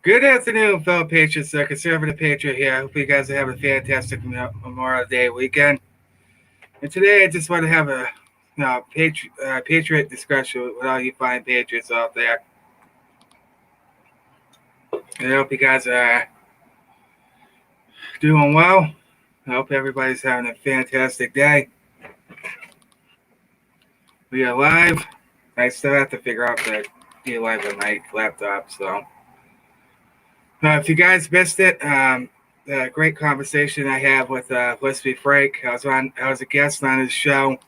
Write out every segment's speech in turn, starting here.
Good afternoon, fellow Patriots. Conservative Patriot here. I hope you guys are having a fantastic Memorial Day weekend. And today I just want to have a Patriot discussion with all you fine Patriots out there. And I hope you guys are doing well. I hope everybody's having a fantastic day. We are live. I still have to figure out the be live on my laptop. So if you guys missed it, the great conversation I had with Let's Be Frank. I was a guest on his show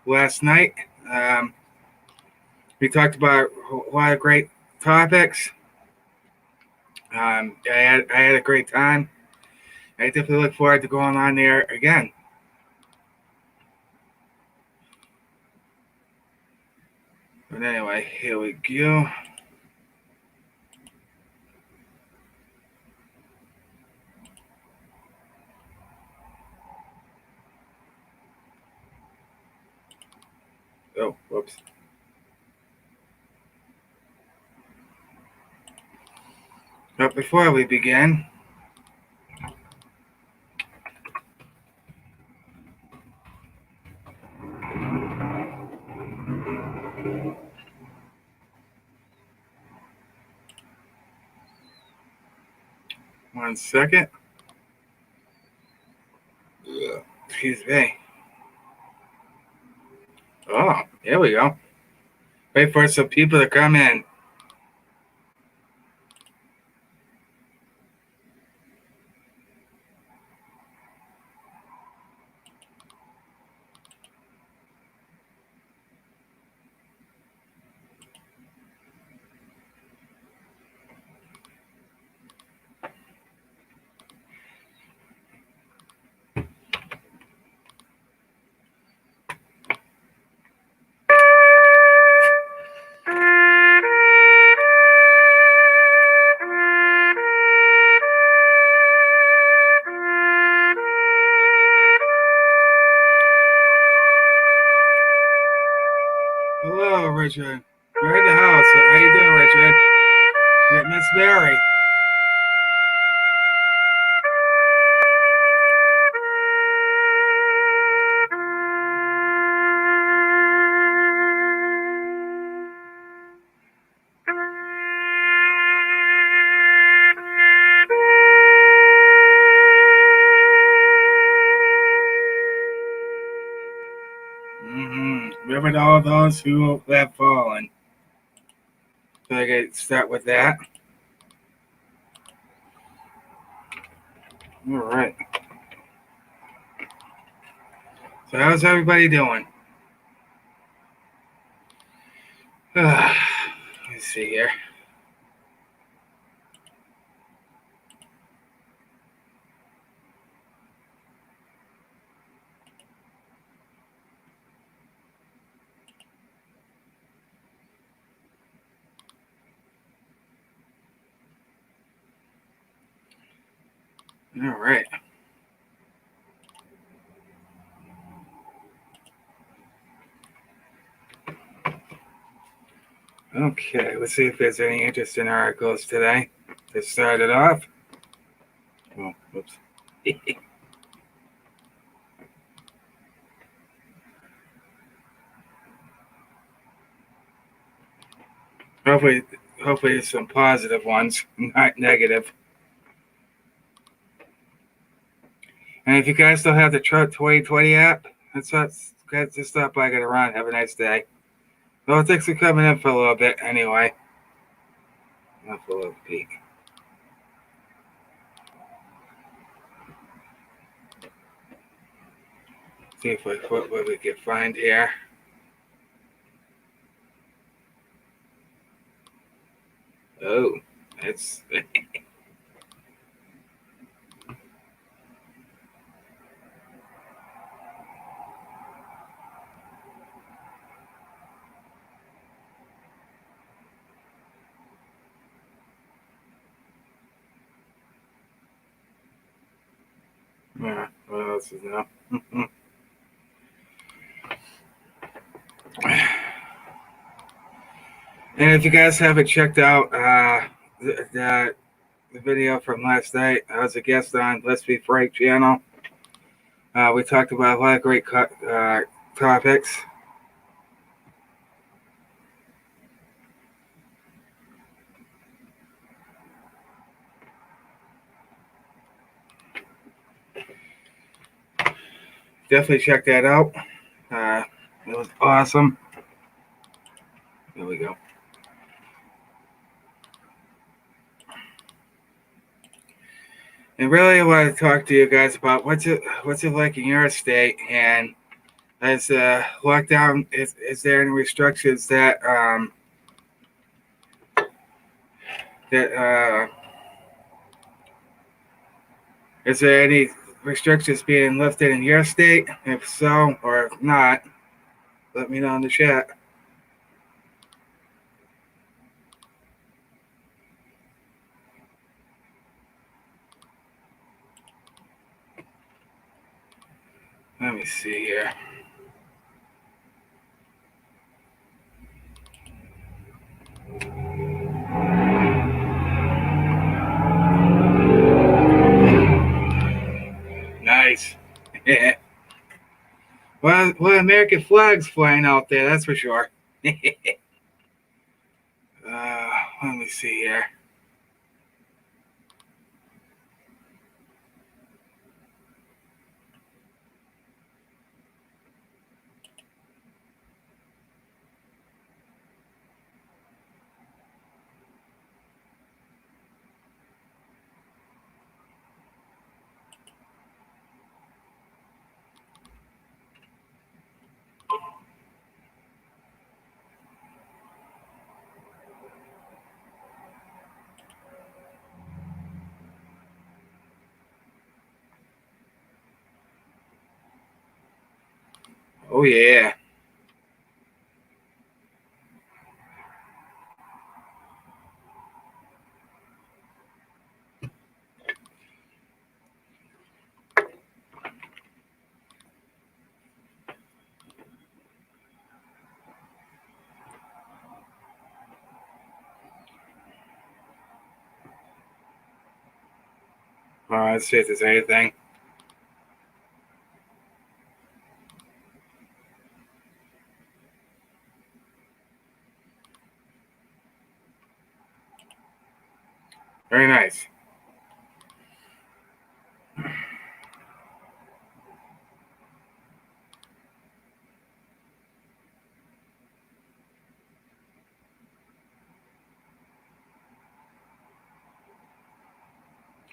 last night. We talked about a lot of great topics. I had a great time. I definitely look forward to going on there again. But anyway, here we go. Oh, whoops. But before we begin, one second. Excuse me. Oh, here we go. Wait for some people to come in. Hello, Richard. You're in the house. How you doing, Richard? Yeah, Miss Mary. Remember all those who have fallen. So I get start with that. All right. So how's everybody doing? Let's see here. All right. Okay, let's see if there's any interesting articles today to start it off. Oh, whoops. hopefully there's some positive ones, not negative. And if you guys still have the Truck 2020 app, that's just stop by, get around. Have a nice day. Well, thanks for coming in for a little bit anyway. Not for a little peek. See if what we can find here. Oh, it's yeah. What else is now? And if you guys haven't checked out the video from last night. I was a guest on Let's Be Frank channel. We talked about a lot of great topics. Definitely check that out. It was awesome. There we go. And really, I want to talk to you guys about what's it like in your state, and as lockdown is there any restrictions that is there any restrictions being lifted in your state? If so, or if not, let me know in the chat. Let me see here. Nice. Yeah. Well, American flags flying out there, that's for sure. Let me see here. Oh yeah. Let's see if there's anything. Very nice.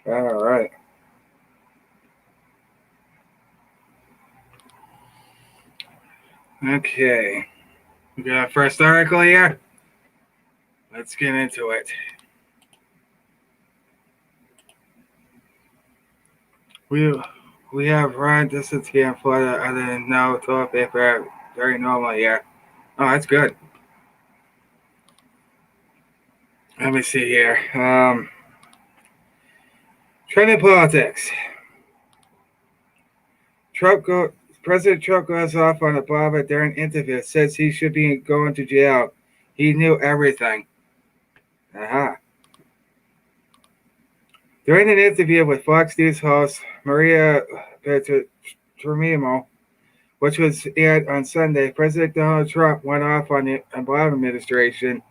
All right. Okay. We got our first article here. Let's get into it. We have run distance here in Florida other than no toilet paper. Very normal here. Oh, that's good. Let me see here. Trending politics. President Trump goes off on Obama during an interview. Says he should be going to jail. He knew everything. Aha. During an interview with Fox News host Maria Patriot, which was aired on Sunday, President Donald Trump went off on the Obama administration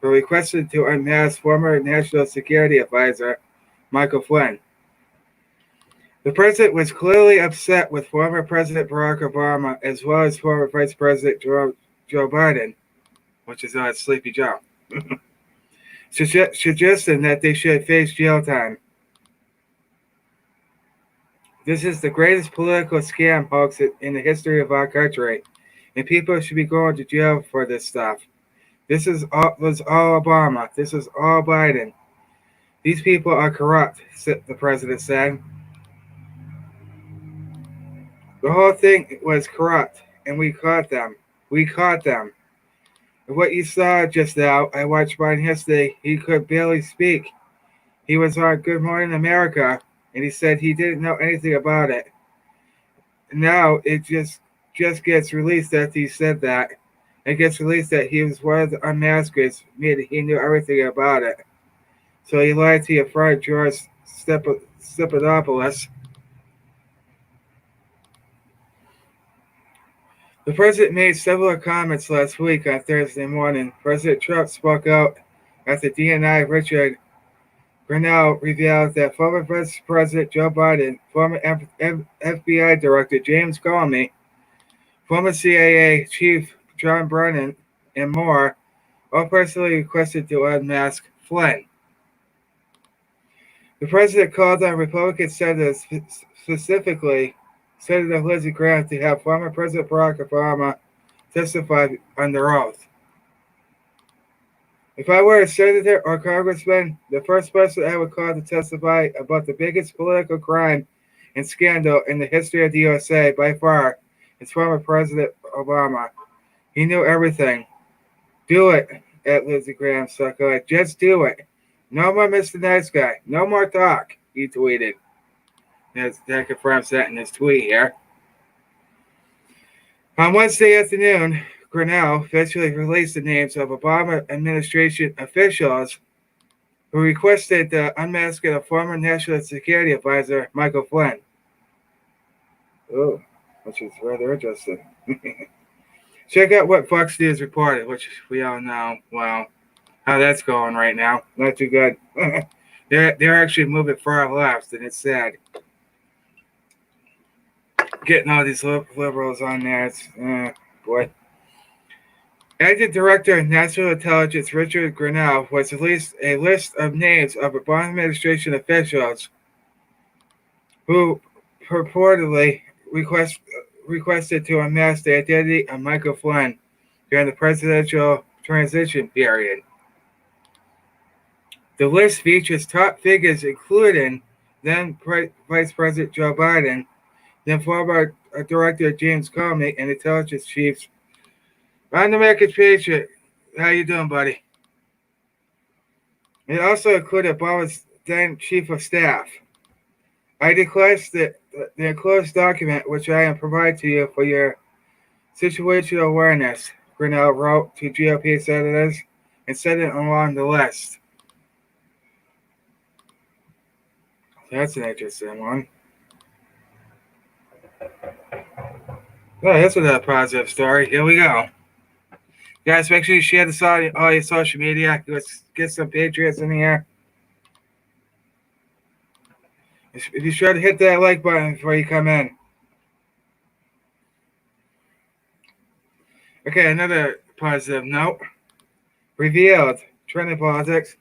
for requesting to unmask former National Security Advisor Michael Flynn. The president was clearly upset with former President Barack Obama as well as former Vice President Joe Biden, which is Sleepy Joe, suggesting that they should face jail time. This is the greatest political scam hoax in the history of our country, and people should be going to jail for this stuff. This was all Obama. This is all Biden. These people are corrupt, the president said. The whole thing was corrupt, and we caught them. We caught them. And what you saw just now, I watched Biden yesterday. He could barely speak. He was on Good Morning America, and he said he didn't know anything about it. Now it just gets released that he said that. It gets released that he was one of the unmaskers, he knew everything about it. So he lied to your friend George Stephanopoulos. The president made several comments last week on Thursday morning. President Trump spoke out after DNI Richard Grenell revealed that former Vice President Joe Biden, former FBI Director James Comey, former CIA Chief John Brennan, and more all personally requested to unmask Flynn. The president called on Republican senators, specifically Senator Lindsey Graham, to have former President Barack Obama testify under oath. If I were a senator or congressman, the first person I would call to testify about the biggest political crime and scandal in the history of the USA by far is former President Obama. He knew everything. Do it, at Lindsey Graham sucker. Just do it. No more Mr. Nice Guy. No more talk, he tweeted. That confirms that in his tweet here. On Wednesday afternoon, Grenell officially released the names of Obama administration officials who requested the unmasking of former National Security Advisor Michael Flynn. Oh, which is rather interesting. Check out what Fox News reported, which we all know, well, how that's going right now. Not too good. They're actually moving far left, and it's sad. Getting all these liberals on there, it's, boy. Acting Director of National Intelligence Richard Grenell was released a list of names of Obama administration officials who purportedly requested to unmask the identity of Michael Flynn during the presidential transition period. The list features top figures including then Vice President Joe Biden, then former Director James Comey, and intelligence chiefs. On the American Patriot, how you doing, buddy? It also included Obama's then Chief of Staff. I declared the enclosed document, which I am provide to you for your situational awareness, Grenell wrote to GOP senators and sent it along the list. That's an interesting one. Oh, that's another positive story. Here we go. Guys, make sure you share this on all your social media. Let's get some Patriots in here. Be sure to hit that like button before you come in. Okay, another positive note. Revealed. Trending politics.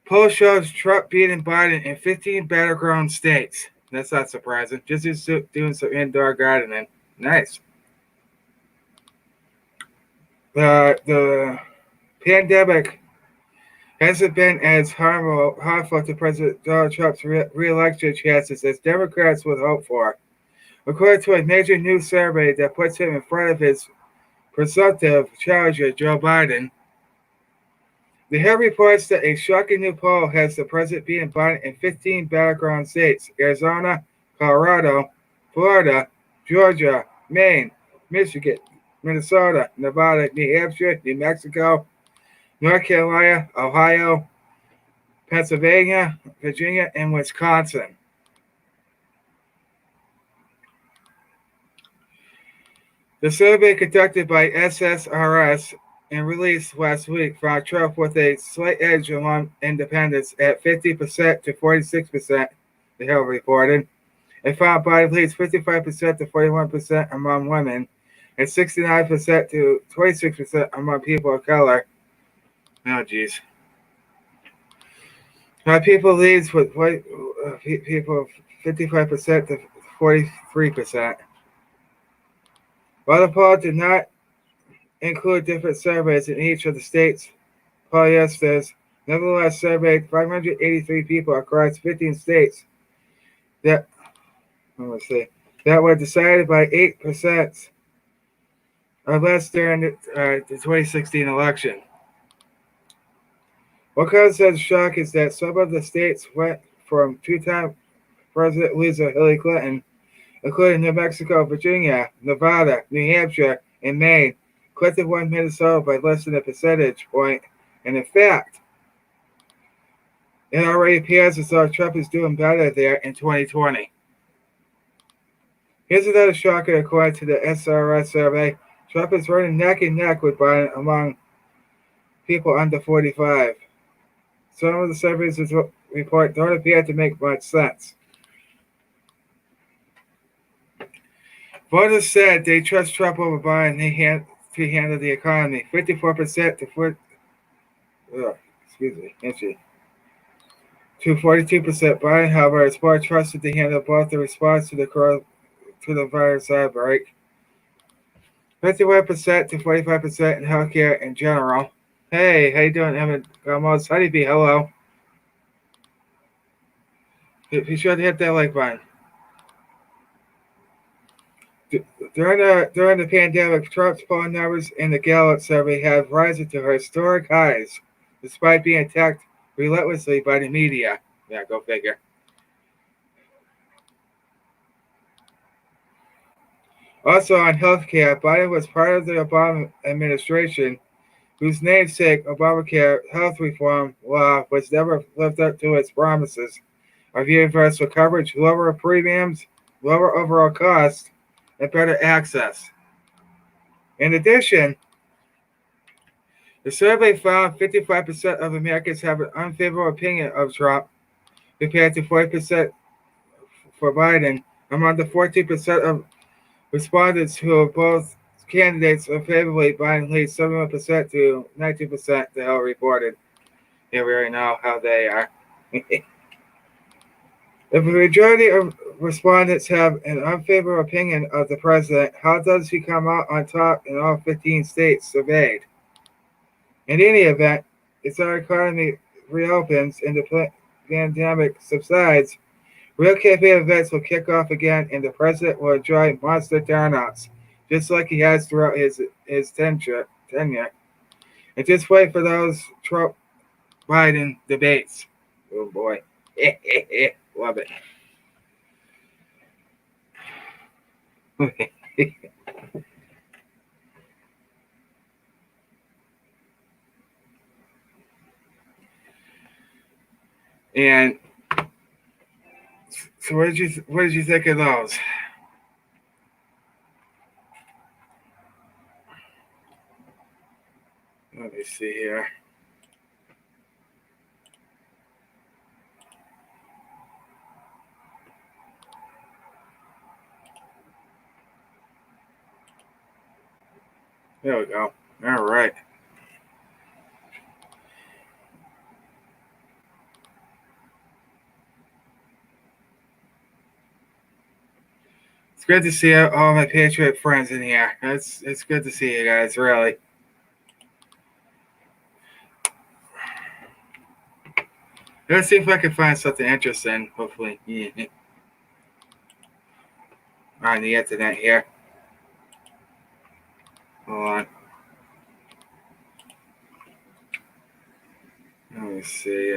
Poll shows Trump beating Biden in 15 battleground states. That's not surprising. Just doing some indoor gardening. Nice. The pandemic hasn't been as harmful to President Donald Trump's re-election chances as Democrats would hope for, according to a major new survey that puts him in front of his presumptive challenger, Joe Biden. The Hill reports that a shocking new poll has the president beating Biden in 15 battleground states: Arizona, Colorado, Florida, Georgia, Maine, Michigan, Minnesota, Nevada, New Hampshire, New Mexico, North Carolina, Ohio, Pennsylvania, Virginia, and Wisconsin. The survey conducted by SSRS and released last week found Trump with a slight edge among independents at 50% to 46%, the Hill reported. It found Biden leads 55% to 41% among women and 69% to 26% among people of color. Oh, geez. People leads with white people 55% to 43%. While the poll did not include different surveys in each of the states, pollsters nevertheless surveyed 583 people across 15 states that were decided by 8% or less during the 2016 election. What causes shock is that some of the states went from two-time President loser Hillary Clinton, including New Mexico, Virginia, Nevada, New Hampshire, and Maine. Clinton won Minnesota by less than a percentage point, and in fact, It already appears as though Trump is doing better there in 2020. Here's another shocker according to the SRS survey. Trump is running neck and neck with Biden among people under 45. Some of the surveys report don't appear to make much sense. Voters said they trust Trump over Biden to handle the economy. 54% to 42%. Biden, however, is more trusted to handle both the response to the virus outbreak. 51% to 45% in healthcare in general. Hey, how you doing, Emmett Gomez? Honeybee, hello. Be sure to hit that like button. During the pandemic, Trump's polling numbers in the Gallup survey have risen to historic highs, despite being attacked relentlessly by the media. Yeah, go figure. Also on healthcare, Biden was part of the Obama administration, whose namesake Obamacare health reform law was never lived up to its promises of universal coverage, lower premiums, lower overall costs, and better access. In addition, the survey found 55% of Americans have an unfavorable opinion of Trump, compared to 40% for Biden. Among the 14% of respondents who are both candidates unfavorably, Biden leads 71% to 19%, the Hill reported. Yeah, we already know how they are. If a majority of respondents have an unfavorable opinion of the president, how does he come out on top in all 15 states surveyed? In any event, as our economy reopens and the pandemic subsides, real campaign events will kick off again and the president will enjoy monster turnouts, just like he has throughout his tenure. And just wait for those Trump-Biden debates. Oh boy. Love it. And so what did you think of those? Let me see here. There we go. All right. It's good to see all my Patriot friends in here. It's good to see you guys, really. Let's see if I can find something interesting, hopefully. On the internet here. Hold on. Let me see.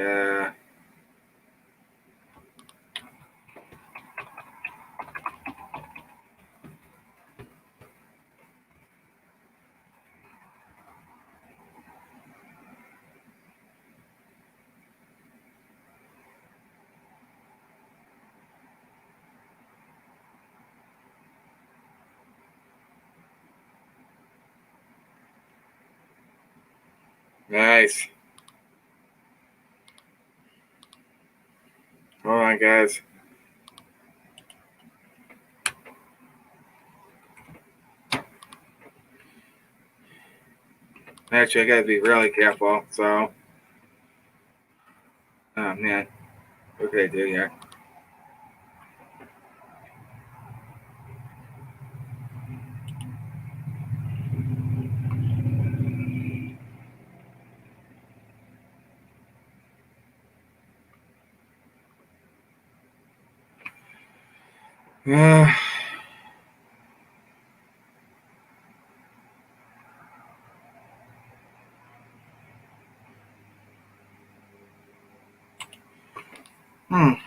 Nice. Hold on, guys. Actually, I gotta be really careful. So, oh man, what can I do here? Uh,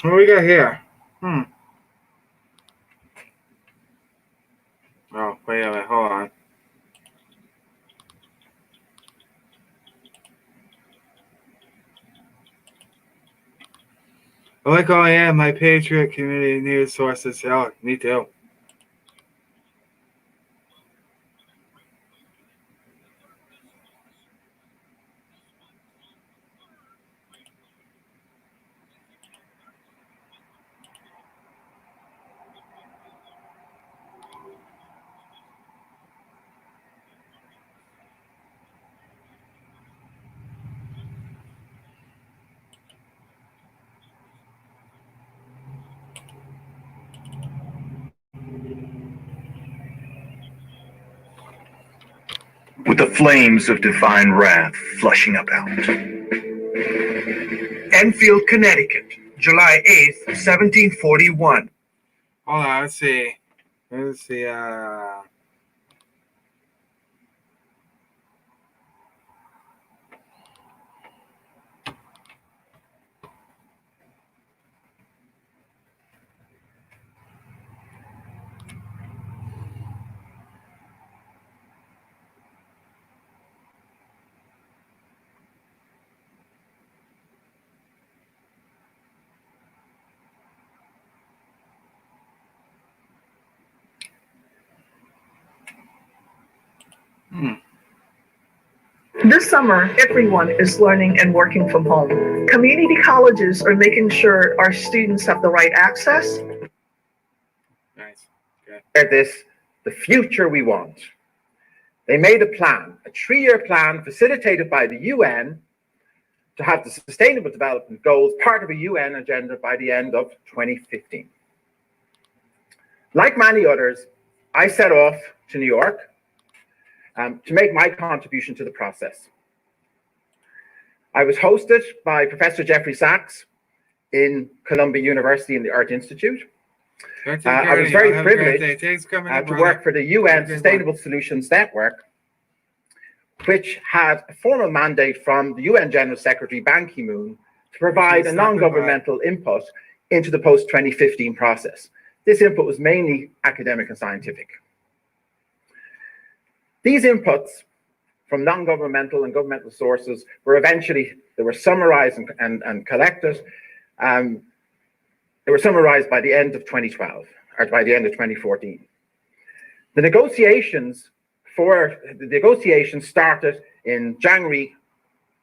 what we got here? Oh, wait a minute. Hold on. I like all I am. My Patriot community news sources. Hell, me too. With the flames of divine wrath flushing about. Enfield, Connecticut, July 8th, 1741. Hold on, let's see. Let's see. This summer, everyone is learning and working from home. Community colleges are making sure our students have the right access. Nice. Okay. The future we want. They made a plan, a 3-year plan facilitated by the UN to have the Sustainable Development Goals part of a UN agenda by the end of 2015. Like many others, I set off to New York to make my contribution to the process. I was hosted by Professor Jeffrey Sachs in Columbia University in the Earth Institute. I was very privileged to work for the UN Sustainable Solutions Network, which had a formal mandate from the UN General Secretary Ban Ki-moon to provide a non-governmental input into the post-2015 process. This input was mainly academic and scientific. These inputs from non-governmental and governmental sources were summarized and collected. They were summarized by the end of 2012, or by the end of 2014. The negotiations started in January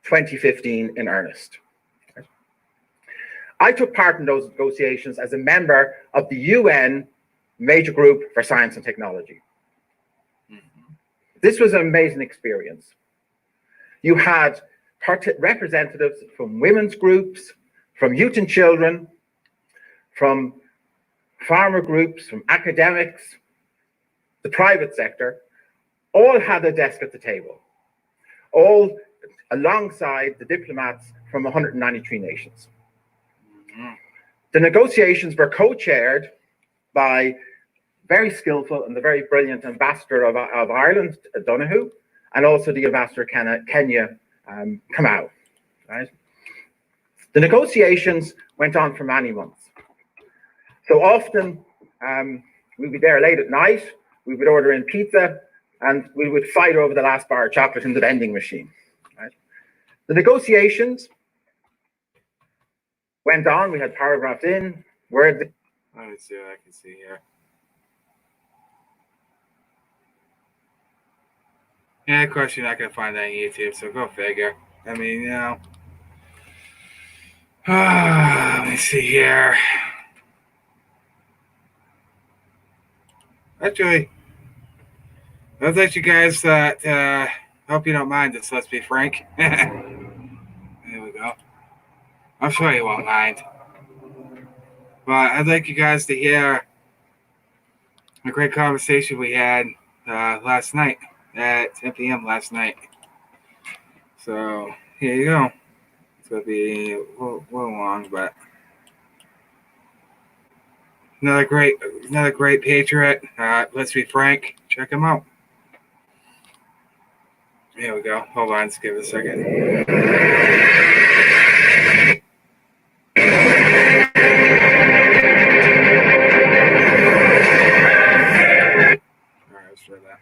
2015 in earnest. I took part in those negotiations as a member of the UN Major Group for Science and Technology. This was an amazing experience. You had representatives from women's groups, from youth and children, from farmer groups, from academics, the private sector, all had a desk at the table, all alongside the diplomats from 193 nations. The negotiations were co-chaired by very skillful and the very brilliant ambassador of Ireland, Donoghue, and also the ambassador Kenya, Kamau. Right? The negotiations went on for many months. So often we'd be there late at night, we would order in pizza, and we would fight over the last bar of chocolate in the vending machine. Right? The negotiations went on. We had paragraphs in, words. Let me see what I can see here. Yeah, of course you're not gonna find that on YouTube, so go figure. I mean, you know. Let me see here. Actually, I'd like you guys hope you don't mind this, let's be frank. There we go. I'm sure you won't mind. But I'd like you guys to hear a great conversation we had last night at 10 p.m. last night. So here you go. It's gonna be a little long, but another great Patriot. Let's be frank. Check him out. Here we go. Hold on, let's give it a second. All right, let's try that.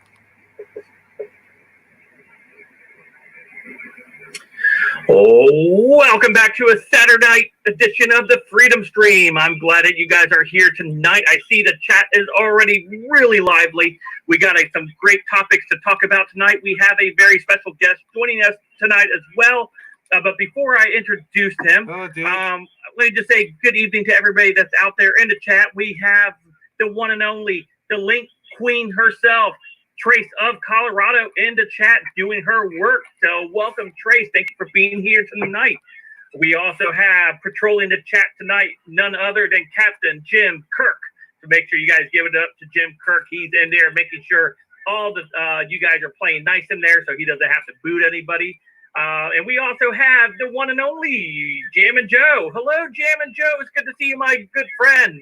Welcome welcome back to a Saturday night edition of the Freedom Stream. I'm glad that you guys are here tonight. I see the chat is already really lively. We got some great topics to talk about tonight. We have a very special guest joining us tonight as well. But before I introduce him, let me just say good evening to everybody that's out there in the chat. We have the one and only, the Link Queen herself, Trace of Colorado, in the chat doing her work. So welcome, Trace. Thank you for being here tonight. We also have patrolling the chat tonight none other than Captain Jim Kirk. So make sure you guys give it up to Jim Kirk. He's in there making sure all the you guys are playing nice in there so he doesn't have to boot anybody. And we also have the one and only Jam and Joe. Hello, Jam and Joe. It's good to see you, my good friend.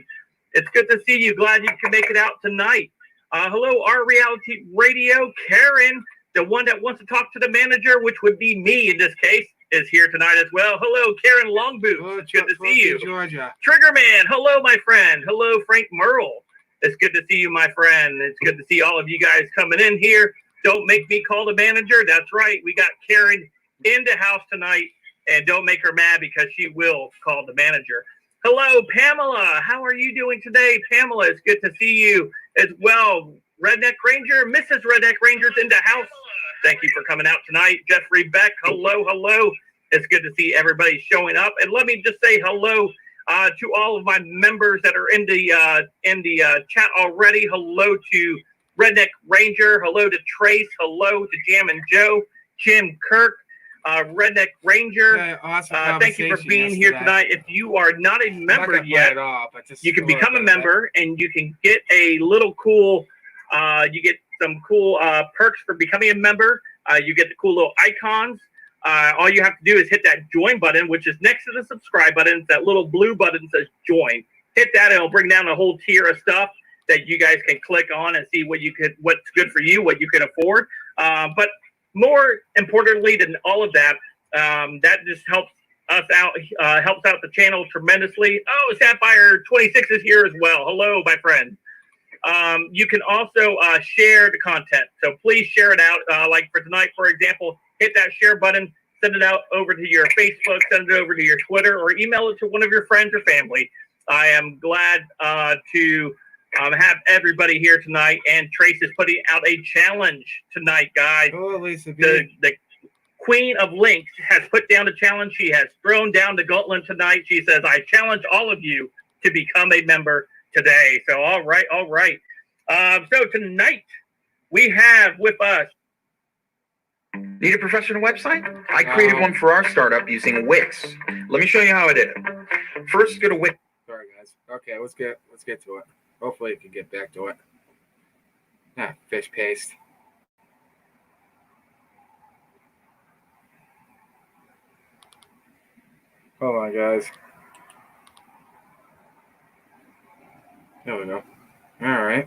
It's good to see you. Glad you can make it out tonight. Hello, our reality radio, Karen, the one that wants to talk to the manager, which would be me in this case, is here tonight as well. Hello, Karen Longboot. It's good to see you. Georgia. Triggerman, hello, my friend. Hello, Frank Merle. It's good to see you, my friend. It's good to see all of you guys coming in here. Don't make me call the manager. That's right. We got Karen in the house tonight, and don't make her mad because she will call the manager. Hello, Pamela. How are you doing today, Pamela? It's good to see you as well. Redneck Ranger, Mrs. Redneck Ranger's in the house. Thank you for coming out tonight. Jeffrey Beck, hello, hello. It's good to see everybody showing up. And let me just say hello to all of my members that are in the chat already. Hello to Redneck Ranger. Hello to Trace. Hello to Jam and Joe. Jim Kirk. Redneck Ranger, Yeah, awesome thank you for being here tonight. If you are not a member yet, you can become a member and you can get a little cool, you get some cool perks for becoming a member. You get the cool little icons. All you have to do is hit that join button, which is next to the subscribe button. It's that little blue button that says join. Hit that and it'll bring down a whole tier of stuff that you guys can click on and see what's good for you, what you can afford. But more importantly than all of that, that just helps us out, helps out the channel tremendously. Oh, Sapphire 26 is here as well. Hello, my friend. You can also share the content. So please share it out. Like for tonight, for example, hit that share button, send it out over to your Facebook, send it over to your Twitter, or email it to one of your friends or family. I am glad to have everybody here tonight, and Trace is putting out a challenge tonight, guys. Oh, Lisa, the Queen of Links has put down a challenge. She has thrown down the gauntlet tonight. She says, I challenge all of you to become a member today. So, all right. So tonight we have with us. Need a professional website? I created one for our startup using Wix. Let me show you how I did it. First, go to Wix. Sorry, guys. Okay, let's get to it. Hopefully, you can get back to it. Fish paste. Hold on, guys. There we go. All right.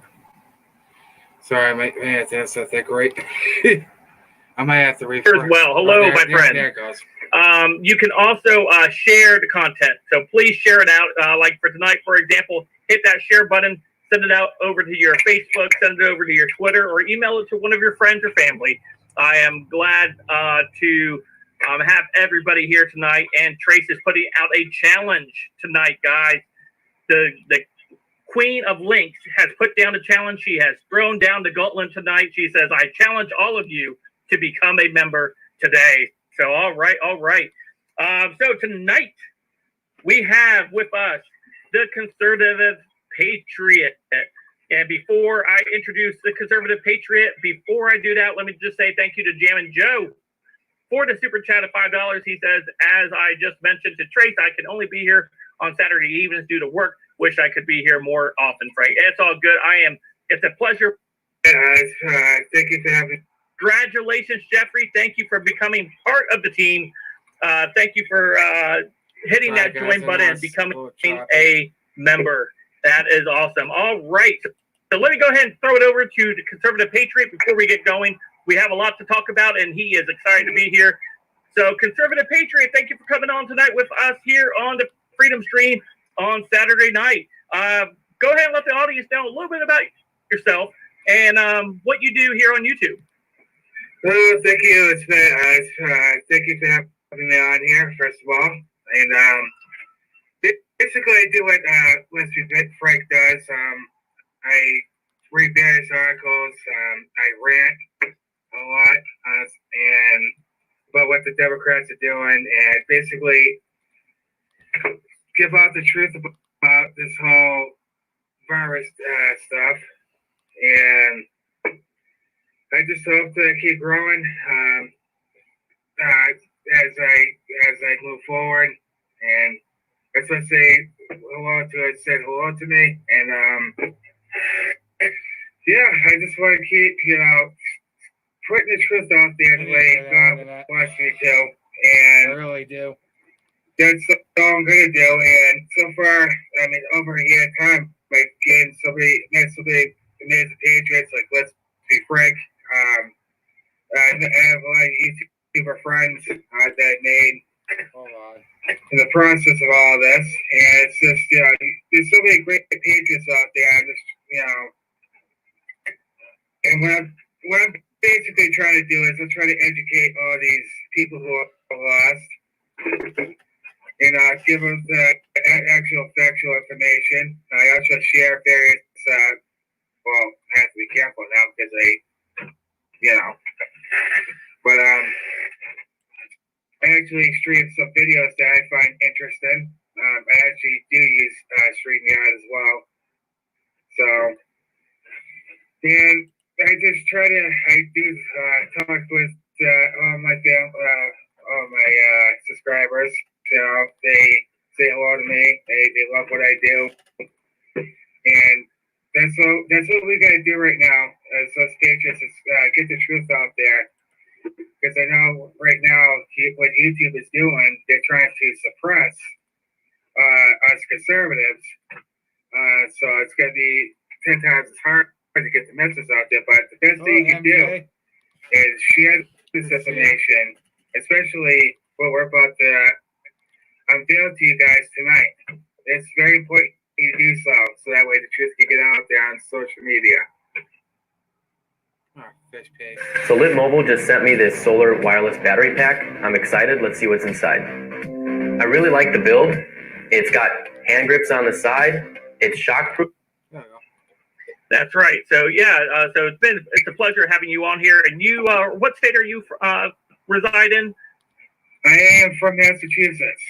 Sorry, my that's not that great. I might have to refresh as well. Hello, my friend. There it goes. You can also share the content. So please share it out. Like for tonight, for example, hit that share button, send it out over to your Facebook, send it over to your Twitter, or email it to one of your friends or family. I am glad to have everybody here tonight. And Trace is putting out a challenge tonight, guys. The Queen of Links has put down a challenge. She has thrown down the gauntlet tonight. She says, I challenge all of you to become a member today. So, all right. So tonight we have with us the Conservative Patriot. And before I introduce the Conservative Patriot, before I do that, let me just say thank you to Jam and Joe for the super chat of $5. He says, as I just mentioned to Trace, I can only be here on Saturday evenings due to work. Wish I could be here more often, Frank. It's all good. It's a pleasure. Thank you for having me. Congratulations, Jeffrey. Thank you for becoming part of the team. Thank you for hitting that join button and becoming a member. That is awesome. All right. So let me go ahead and throw it over to the Conservative Patriot before we get going. We have a lot to talk about, and he is excited to be here. So, Conservative Patriot, thank you for coming on tonight with us here on the Freedom Stream on Saturday night. Go ahead and let the audience know a little bit about yourself and what you do here on YouTube. Thank you. Thank you for having me on here, first of all. And basically, I do what Leslie Frank does. I read various articles. I rant a lot and about what the Democrats are doing, and basically give out the truth about this whole virus stuff. And I just hope to keep growing as I move forward. And that's what I say hello to it. Said hello to me, and yeah, I just want to keep putting the truth out there the way God wants me to, and I really do. that's all I'm gonna do. And so far, I mean, over a year time, like getting met so many amazing Patriots. Like, let's be frank. I have a lot of YouTuber friends that I made Hold on. in the process of all this, and it's just there's so many great Patriots out there. I just and what I'm basically trying to do is I'm trying to educate all these people who are lost, and give them the actual factual information. I also share various. Well, I have to be careful now because but I actually stream some videos that I find interesting. I actually do use StreamYard as well. So, and I just try to, talk with all my subscribers. They say hello to me. They love what I do, and that's what we gotta do right now as us Patriots is get the truth out there. Because I know right now what YouTube is doing, they're trying to suppress us conservatives. So it's gonna be 10 times as hard to get the message out there. But the best thing you can do is share this information, especially what we're about to unveil to you guys tonight. It's very important you do so that way the truth can get out there on social media. Oh, fish paste. So Lit Mobile just sent me this solar wireless battery pack. I'm excited. Let's see what's inside. I really like the build. It's got hand grips on the side. It's shockproof. There we go. That's right. So yeah, so it's a pleasure having you on here. And you, what state are you reside in? I am from Massachusetts.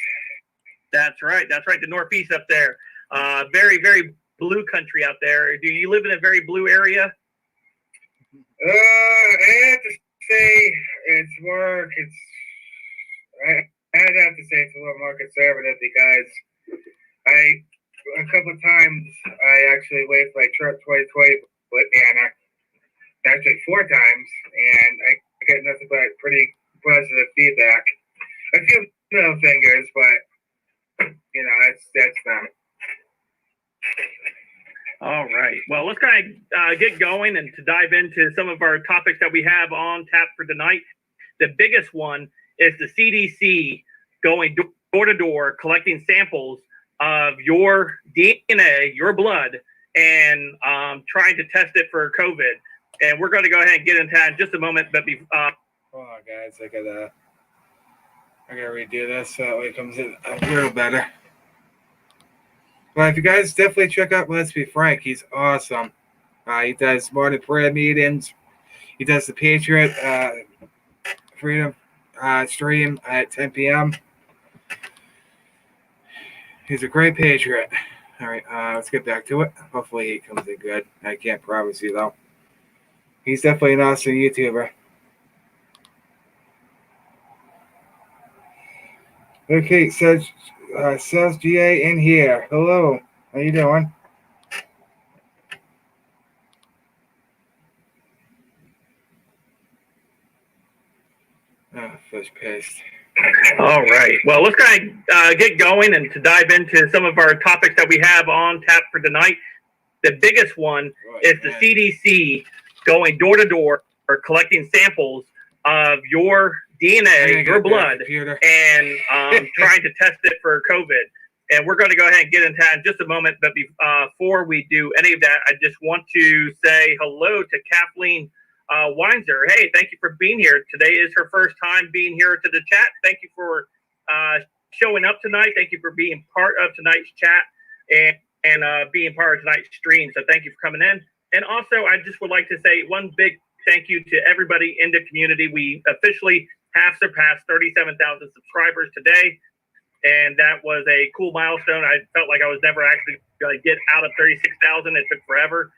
That's right. That's right. The Northeast up there. Very, very blue country out there. Do you live in a very blue area? I have to say it's more. I'd have to say it's a little more conservative because a couple of times I actually waited for my Trump 2020 banner, actually 4 times, and I got nothing but pretty positive feedback. A few middle fingers, but that's them. All right. Well, let's kind of get going and to dive into some of our topics that we have on tap for tonight. The biggest one is the CDC going door to door, collecting samples of your DNA, your blood, and trying to test it for COVID. And we're going to go ahead and get into that in just a moment. But Hold on, guys. I gotta redo this so that way it comes in a little better. Well, if you guys definitely check out Let's Be Frank, he's awesome. He does morning prayer meetings. He does the Patriot Freedom stream at 10 p.m. He's a great Patriot. All right, let's get back to it. Hopefully he comes in good. I can't promise you, though. He's definitely an awesome YouTuber. Okay, says GA in here. Hello. How you doing? Oh, fish paste. all right. Well, let's kind of get going and to dive into some of our topics that we have on tap for tonight. The biggest one is the CDC going door to door or collecting samples of your DNA, your blood, and trying to test it for COVID. And we're going to go ahead and get into that in just a moment. But before we do any of that, I just want to say hello to Kathleen Weinzer. Hey, thank you for being here. Today is her first time being here to the chat. Thank you for showing up tonight. Thank you for being part of tonight's chat and being part of tonight's stream. So thank you for coming in. And also, I just would like to say one big thank you to everybody in the community. We officially have surpassed 37,000 subscribers today. And that was a cool milestone. I felt like I was never actually going to get out of 36,000. It took forever.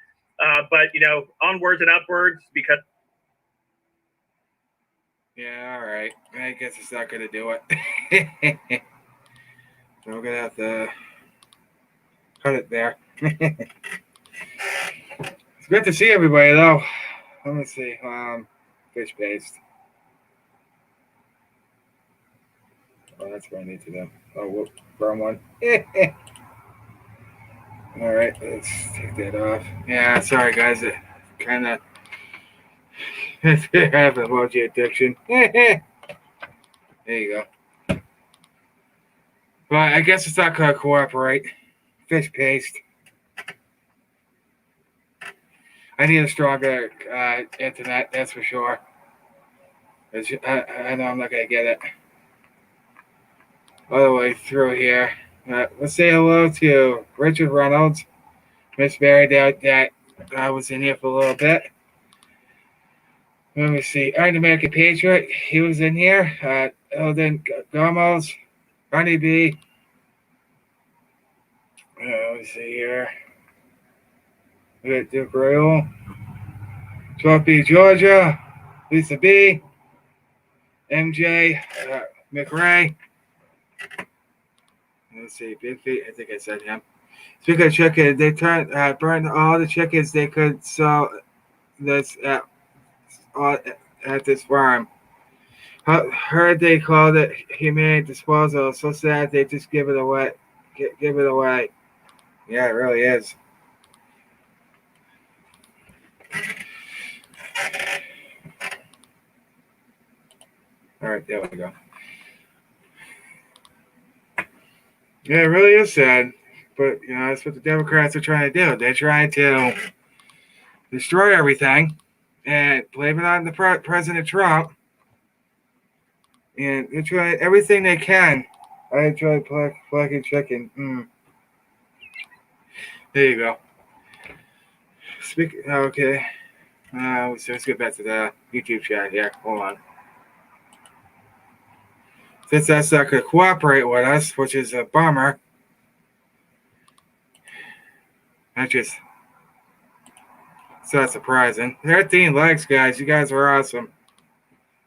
But, you know, onwards and upwards because. Yeah, all right. I guess it's not going to do it. So we're going to have to cut it there. It's good to see everybody, though. Let me see. Fish paste. Oh, that's what I need to do. Oh, whoop, wrong one. All right, let's take that off. Yeah, sorry, guys. It kind of have an emoji addiction. There you go. But I guess it's not going to cooperate. Fish paste. I need a stronger internet, that's for sure. I know I'm not going to get it all the way through here. Let's say hello to Richard Reynolds, Miss Mary that was in here for a little bit. Let me see. Iron American Patriot, he was in here. Eldon Gomez, Ronnie B. Let me see here. We got Duke Royal, Swampy, Georgia, Lisa B, MJ, McRae. Let's see, Big Feet. I think I said him. Speaking of chicken, they burned all the chickens they could sell this at this farm. Heard they called it humane disposal. So sad they just give it away. Give it away. Yeah, it really is. All right, there we go. Yeah, it really is sad. But, you know, that's what the Democrats are trying to do. They're trying to destroy everything and blame it on the President Trump. And they're trying everything they can. I enjoy plucking chicken. There you go. Okay. Let's get back to the YouTube chat here. Hold on. Since that's not going to cooperate with us, which is a bummer. It's not surprising. 13 likes, guys. You guys are awesome.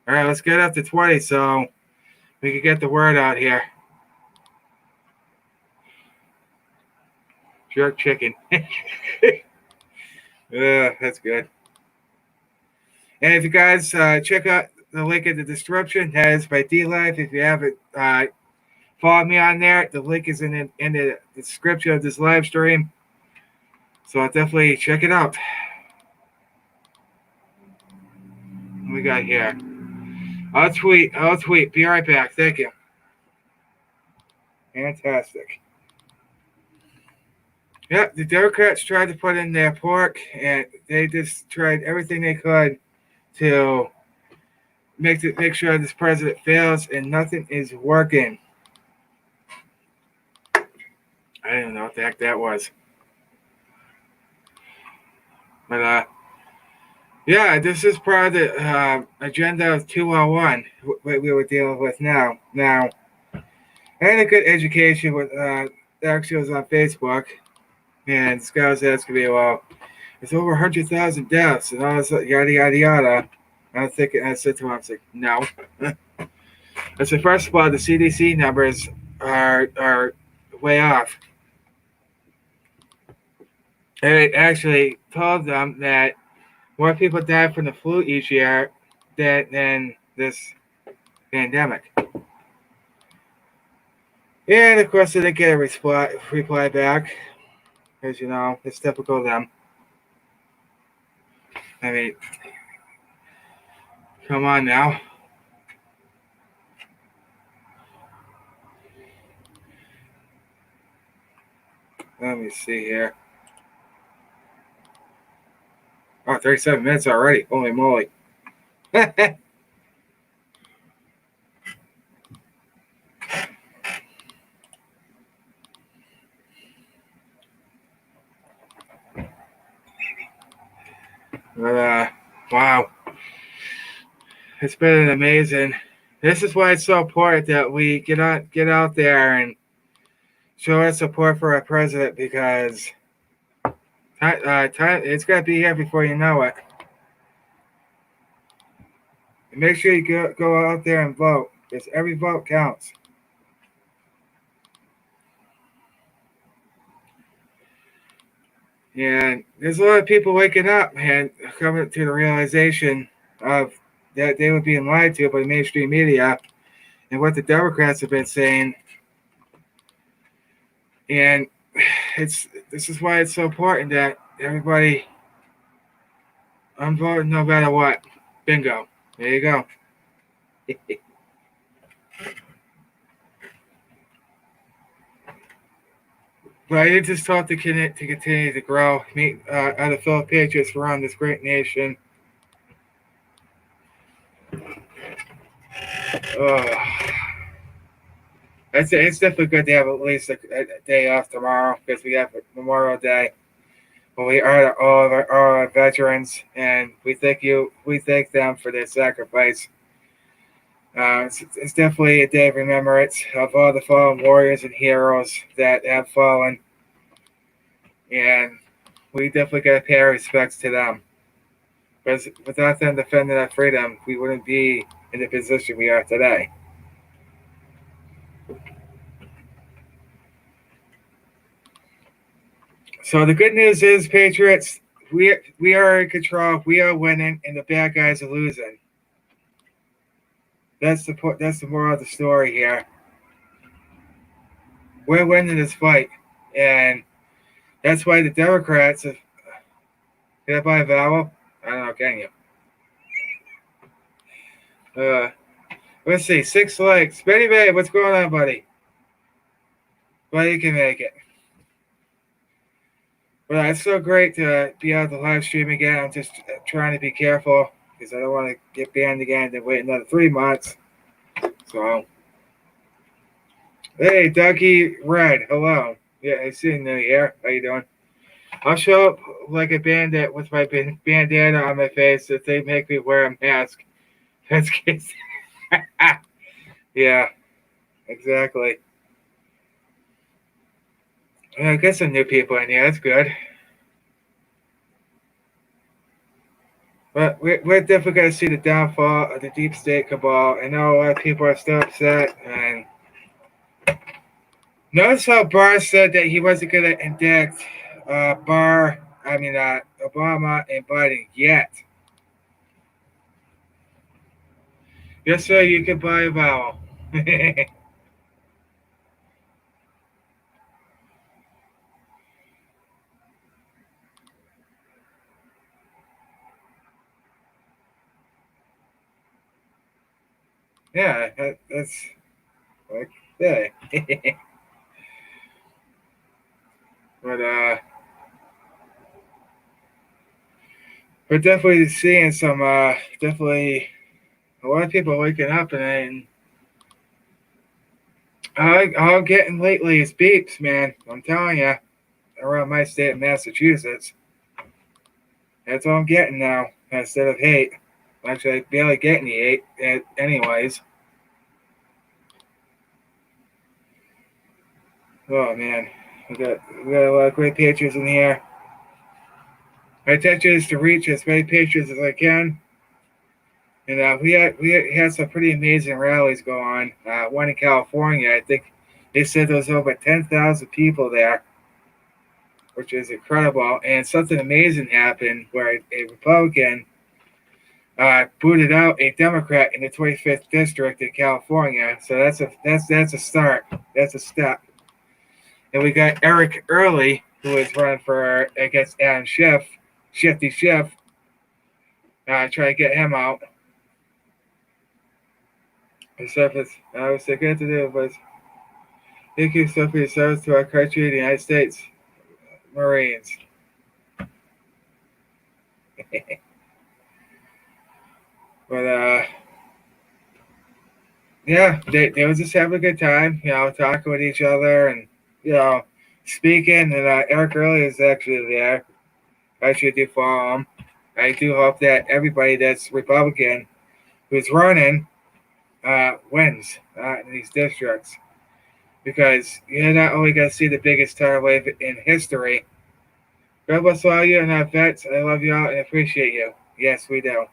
All right, let's get up to 20 so we can get the word out here. Jerk chicken. Yeah, that's good. And if you guys check out the link in the description, that is by D-Life. If you haven't followed me on there, the link is in the description of this live stream. So I'll definitely check it out. What we got here? I'll tweet. Be right back. Thank you. Fantastic. Yeah, the Democrats tried to put in their pork, and they just tried everything they could to make sure this president fails, and nothing is working. I didn't know what the heck that was. But, yeah, this is part of the agenda of 201, what we were dealing with now. Now, I had a good education with actually was on Facebook, and this guy was asking me, well, it's over 100,000 deaths, and all this yada, yada, yada. And I said to him, I was like, no. I said, first of all, the CDC numbers are way off. And it actually told them that more people die from the flu each year than this pandemic. And of course, they didn't get a reply back, because, you know, it's typical of them. I mean, come on now. Let me see here. Oh, 37 minutes already. Holy moly. But, wow. It's been amazing. This is why it's so important that we get out there and show our support for our president, because time it's gonna be here before you know it. And make sure you go out there and vote, because every vote counts. And there's a lot of people waking up and coming to the realization of that they were being lied to by the mainstream media and what the Democrats have been saying. And this is why it's so important that everybody, I'm voting no matter what. Bingo. There you go. But I did just talk to continue to grow, meet other fellow patriots around this great nation. It's definitely good to have at least a day off tomorrow, because we have Memorial Day. But we honor all our veterans, and we thank them for their sacrifice. It's definitely a day of remembrance of all the fallen warriors and heroes that have fallen, and we definitely got to pay our respects to them. Because without them defending our freedom, we wouldn't be in the position we are today. So the good news is, Patriots, we are in control. We are winning, and the bad guys are losing. That's the moral of the story here. We're winning this fight, and that's why the Democrats have. Can I buy a vowel? I don't know. Can you? Let's see. 6 likes. Betty Bay, what's going on, buddy? Well, you can make it. But it's so great to be able to live stream again. I'm just trying to be careful because I don't want to get banned again and wait another 3 months. So, hey, Dougie Red, hello. Yeah, I see you new here. How you doing? I'll show up like a bandit with my bandana on my face if they make me wear a mask. That's kids. Yeah, exactly. I got some new people in here. That's good. But we're definitely going to see the downfall of the deep state cabal. I know a lot of people are still upset. And notice how Barr said that he wasn't going to indict Obama and Biden yet. Yes, sir, you can buy a vowel. Yeah, that's like, yeah. But we're definitely seeing some definitely a lot of people waking up, and all I'm getting lately is beeps, man. I'm telling you, around my state of Massachusetts, that's all I'm getting now instead of hate. Actually, I barely get any hate, anyways. Oh man, we got a lot of great patriots in here. My intention is to reach as many patriots as I can. And we had some pretty amazing rallies go on. One in California, I think they said there was over 10,000 people there, which is incredible. And something amazing happened where a Republican booted out a Democrat in the 25th district in California. So that's a start. That's a step. And we got Eric Early, who is running for against Adam Schiff, Shifty Schiff. Try to get him out. I was good to do, but thank you so for your service to our country, the United States Marines. But yeah, they was just having a good time, talking with each other and speaking. And Eric Early is actually there. I should do follow him. I do hope that everybody that's Republican who's running wins in these districts, because you're not only going to see the biggest tidal wave in history. God bless all you and our vets. I love you all and appreciate you. Yes, we do.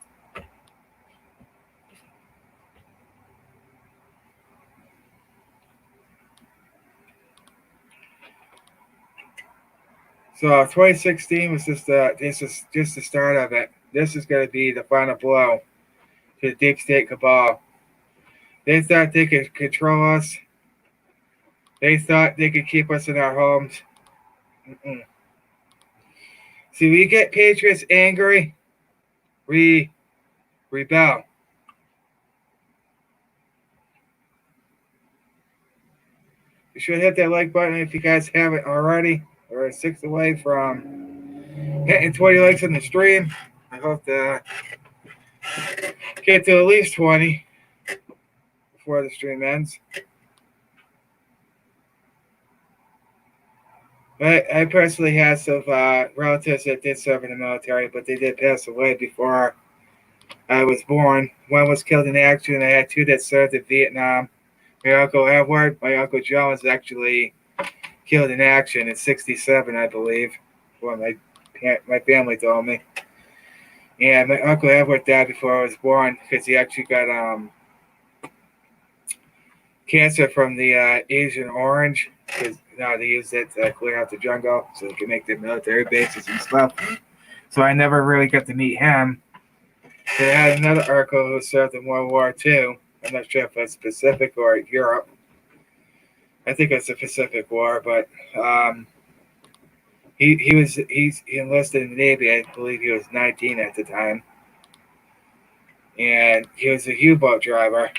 So 2016 was just this is just the start of it. This is going to be the final blow to the deep state cabal. They thought they could control us. They thought they could keep us in our homes. Mm-mm. See, we get patriots angry, we rebel. You should hit that like button if you guys haven't already. We're 6 away from hitting 20 likes on the stream. I hope to get to at least 20 before the stream ends. I personally had some relatives that did serve in the military, but they did pass away before I was born. One was killed in action. I had 2 that served in Vietnam. My uncle Edward, my uncle John was actually killed in action in '67, I believe. Well, my family told me. And my uncle Edward died before I was born because he actually got cancer from the Asian orange. Because they use it to clear out the jungle so they can make their military bases and stuff. So I never really got to meet him. They had another uncle who served in World War II. I'm not sure if it's Pacific or Europe. I think it's the Pacific War, but he enlisted in the Navy. I believe he was 19 at the time, and he was a U-boat driver.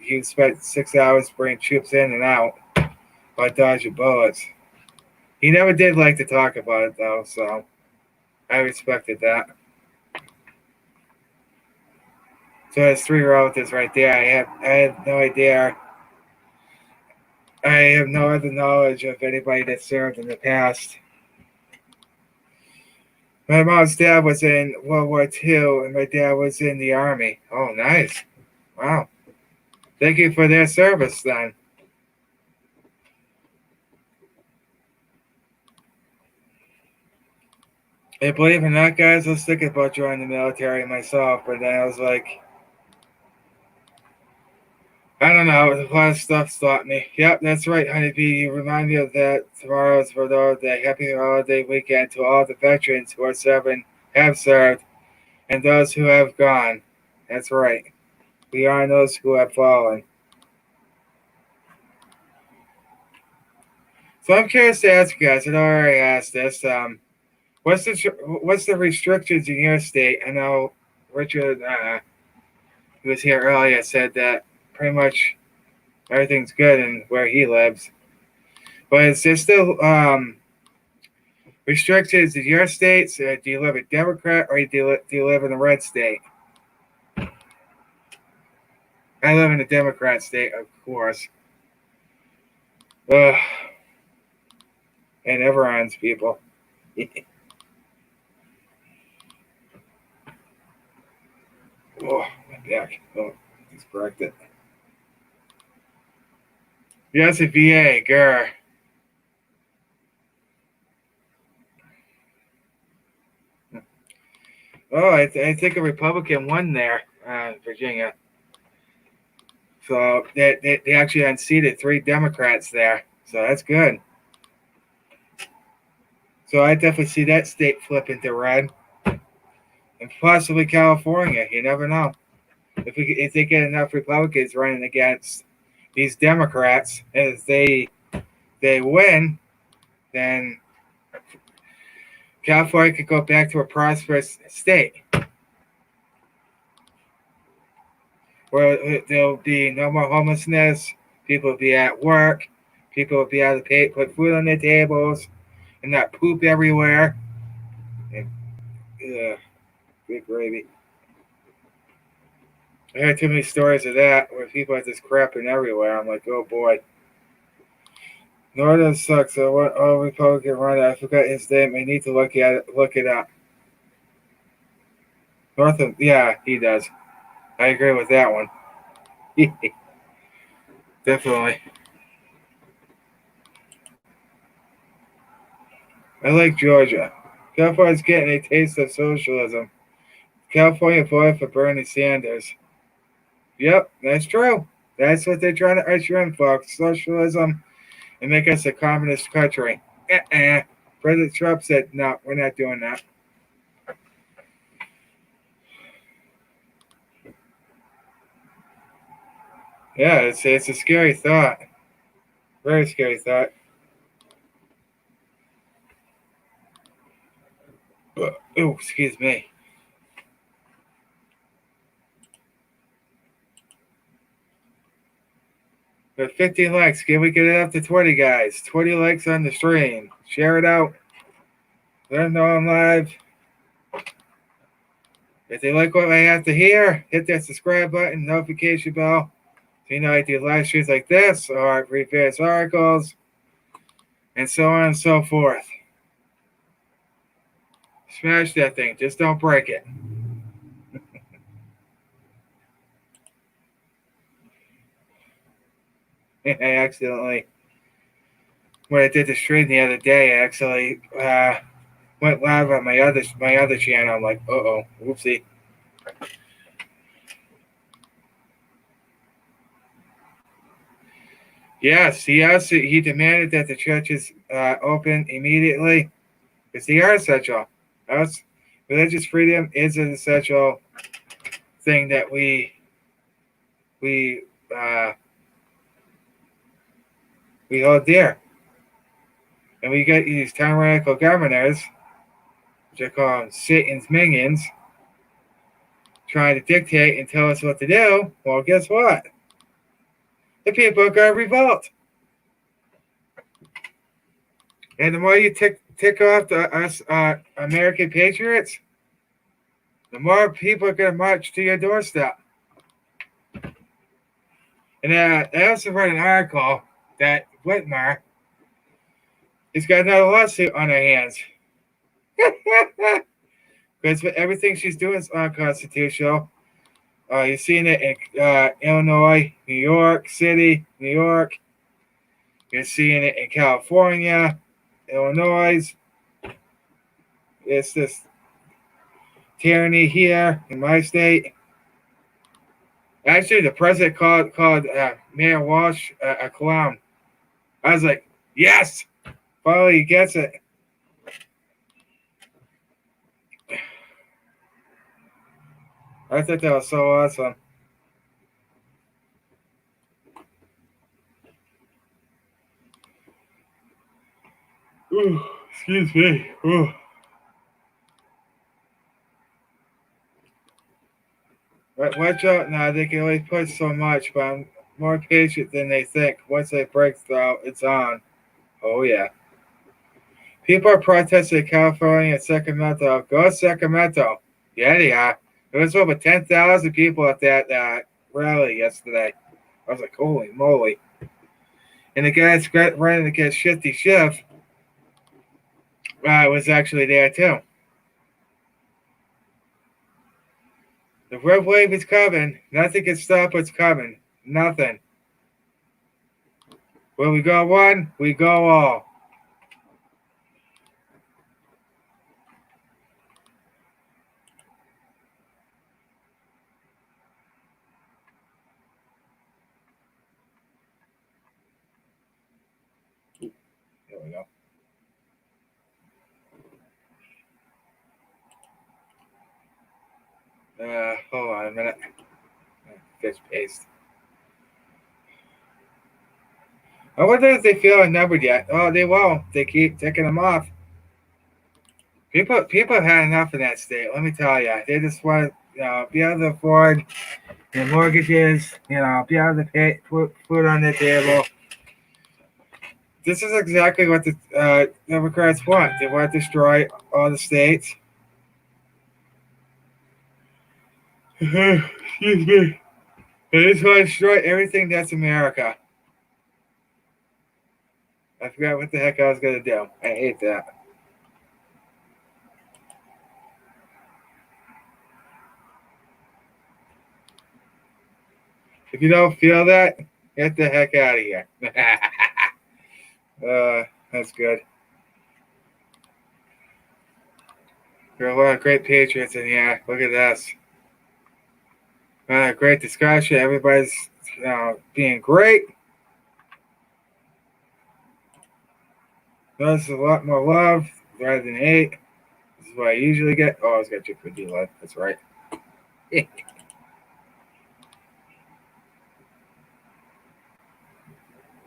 He spent 6 hours bringing troops in and out by dodging bullets. He never did like to talk about it though, so I respected that. So there's 3 relatives right there. I have no idea. I have no other knowledge of anybody that served in the past. My mom's dad was in World War II, and my dad was in the Army. Oh, nice. Wow. Thank you for their service, then. And believe it or not, guys, I was thinking about joining the military myself, but then I was like, I don't know. A lot of stuff stopped me. Yep, that's right, Honeybee. You remind me of that. Tomorrow's Rodor Day. Happy holiday weekend to all the veterans who are serving, have served, and those who have gone. That's right. We are those who have fallen. So I'm curious to ask you guys. I already asked this. What's the restrictions in your state? I know Richard, who was here earlier, said that pretty much everything's good in where he lives. But is there still restrictions in your state? So do you live a Democrat or do you live in a red state? I live in a Democrat state, of course. And everyone's people. Oh, my back. Oh, just correct it. Yes, a VA, grr. Oh, I think a Republican won there, Virginia. So they actually unseated 3 Democrats there. So that's good. So I definitely see that state flip into red. And possibly California. You never know. If they get enough Republicans running against these Democrats, and if they win, then California could go back to a prosperous state where there'll be no more homelessness, people will be at work, people will be able to put food on their tables, and not poop everywhere. And, Good gravy. I heard too many stories of that where people are just crapping everywhere. I'm like, oh boy. Northern sucks. So what? Oh, Republican runner. I forgot his name. I need to look at it. Look it up. Northern. Yeah, he does. I agree with that one. Definitely. I like Georgia. California's getting a taste of socialism. California voted for Bernie Sanders. Yep, that's true. That's what they're trying to usher in, folks. Socialism and make us a communist country. President Trump said, no, we're not doing that. Yeah, it's a scary thought. Very scary thought. Oh, excuse me. But 15 likes. Can we get it up to 20, guys? 20 likes on the stream. Share it out. Let them know I'm live. If they like what I have to hear, hit that subscribe button, notification bell. So you know I do live streams like this, or I read various articles, and so on and so forth. Smash that thing. Just don't break it. I accidentally, when I did the stream the other day, I actually went live on my other channel. I'm like, uh-oh, whoopsie. Yes, he demanded that the churches open immediately because they are essential. Religious freedom is an essential thing that we hold dear. And we get these tyrannical governors, which I call them Satan's minions, trying to dictate and tell us what to do. Well, guess what? The people are going to revolt. And the more you tick off us American patriots, the more people are going to march to your doorstep. And I also read an article that Whitmer has got another lawsuit on her hands. Because everything she's doing is unconstitutional. You're seeing it in Illinois, New York City, New York. You're seeing it in California, Illinois. It's this tyranny here in my state. Actually, the president called Mayor Walsh a clown. I was like, yes, finally he gets it. I thought that was so awesome. Ooh, excuse me. Ooh. Watch out now. They can only push so much, but I'm more patient than they think. Once they break through, it's on. Oh, yeah. People are protesting in California and Sacramento. Go Sacramento. Yeah, they are. There was over 10,000 people at that rally yesterday. I was like, holy moly. And the guy's running against Shifty Schiff was actually there, too. The red wave is coming. Nothing can stop what's coming. Nothing. When we go one, we go all. There we go. Hold on a minute. Just paste. I wonder if they feel unnumbered yet. Oh, they won't. They keep taking them off. People have had enough in that state. Let me tell you. They just want to, be able to afford their mortgages. Be able to pay food on their table. This is exactly what the Democrats want. They want to destroy all the states. Excuse me. I just want to destroy everything that's America. I forgot what the heck I was going to do. I hate that. If you don't feel that, get the heck out of here. That's good. There are a lot of great Patriots in here. Look at this. Great discussion. Everybody's being great. Notice a lot more love rather than hate. This is what I usually get. Oh, I was got you for D-Live. That's right.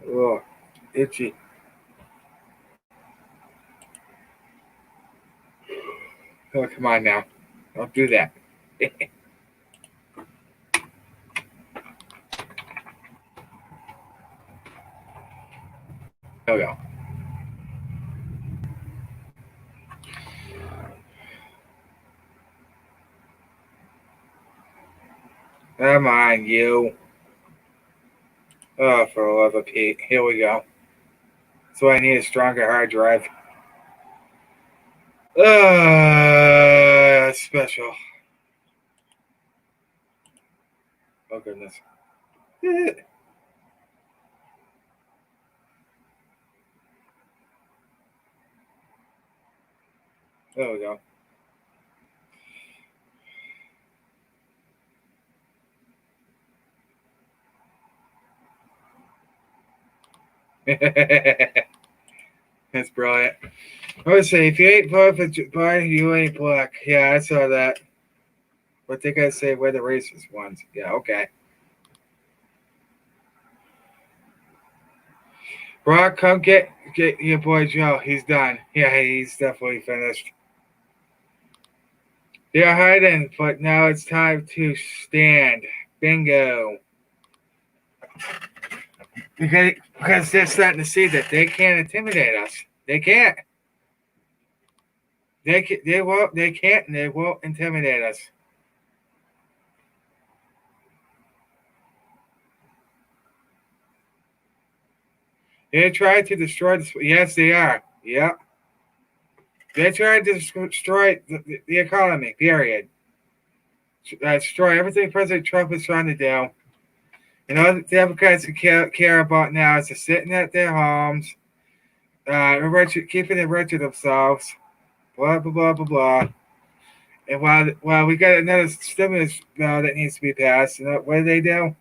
Oh, itchy. Oh, come on now. Don't do that. There we go. Come on, you. Oh, for the love of Pete. Here we go. So I need a stronger hard drive. Special. Oh, goodness. There we go. That's brilliant. I would say, if you ain't voting for Biden, you ain't black. Yeah, I saw that. What they gotta say, we're the racist ones. Yeah, okay. Brock, come get your boy Joe. He's done. Yeah, he's definitely finished. They're hiding, but now it's time to stand. Bingo. Because they're starting to see that they can't intimidate us. They can't. They can't, and they won't intimidate us. They're trying to destroy the. Yes, they are. Yep. They're trying to destroy the economy. Period. Destroy everything President Trump is trying to do. And all the Democrats care about now is just sitting at their homes, keeping it rich to themselves. Blah blah blah blah blah. And while we got another stimulus bill that needs to be passed, what do?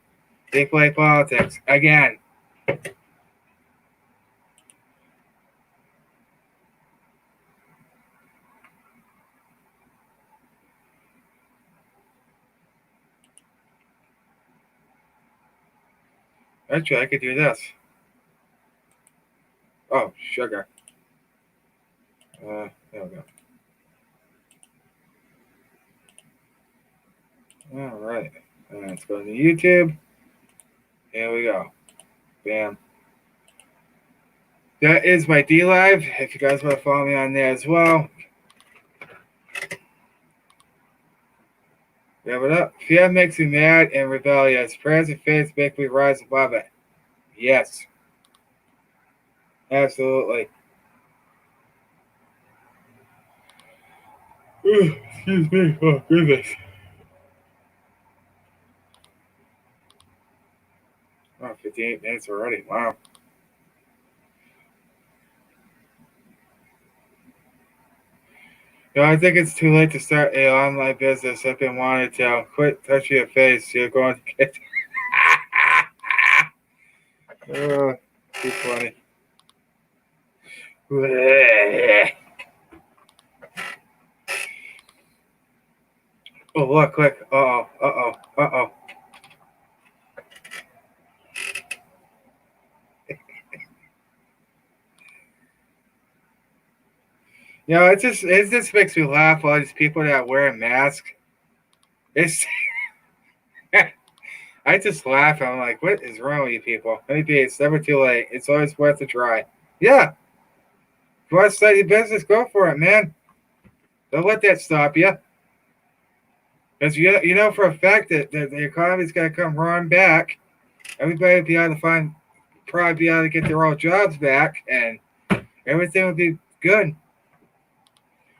They play politics again. Actually, I could do this. Oh, sugar. There we go. All right. Let's go to YouTube. Here we go. Bam. That is my D-Live. If you guys want to follow me on there as well. Grab it up. Fear makes me mad and rebellious. Prayers and faith make me rise above it. Yes. Absolutely. Excuse me. Oh, goodness. Oh, 58 minutes already. Wow. I think it's too late to start an online business. I've been wanting to. Quit touching your face. You're going to get. Oh, too funny. Oh, look, quick. Uh-oh. It just makes me laugh. All these people that wear a mask. It's. I just laugh. I'm like, what is wrong with you people? Maybe it's never too late. It's always worth a try. Yeah. If you want to start your business, go for it, man. Don't let that stop you. Because you know for a fact that the economy's going to come roaring back. Everybody will be able to probably be able to get their old jobs back, and everything will be good.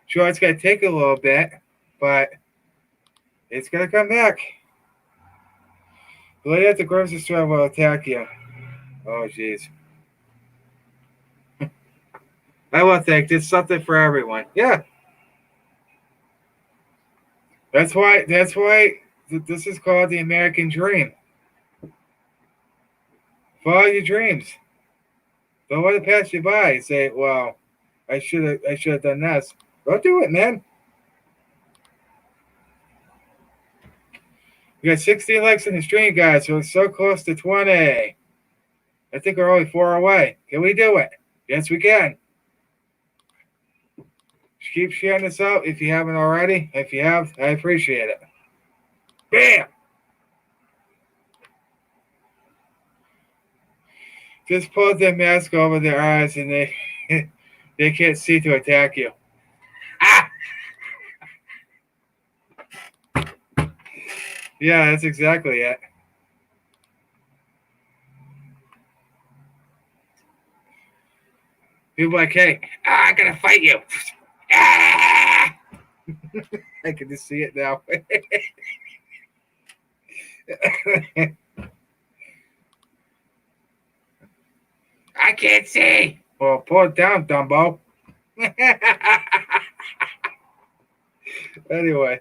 Sure, it's going to take a little bit, but it's going to come back. The lady at the grocery store will attack you. Oh, jeez. I will think there's something for everyone. Yeah. That's why this is called the American dream. Follow your dreams. Don't let it pass you by. Say, well, I should have done this. Don't do it, man. We got 16 likes in the stream, guys, so it's so close to 20. I think we're only 4 away. Can we do it? Yes, we can. Just keep sharing this out if you haven't already. If you have, I appreciate it. Bam! Just pull their mask over their eyes and they can't see to attack you. Ah! Yeah, that's exactly it. People like, hey, I'm gonna fight you. Ah! I can just see it now. I can't see. Well, pull it down, Dumbo. Anyway.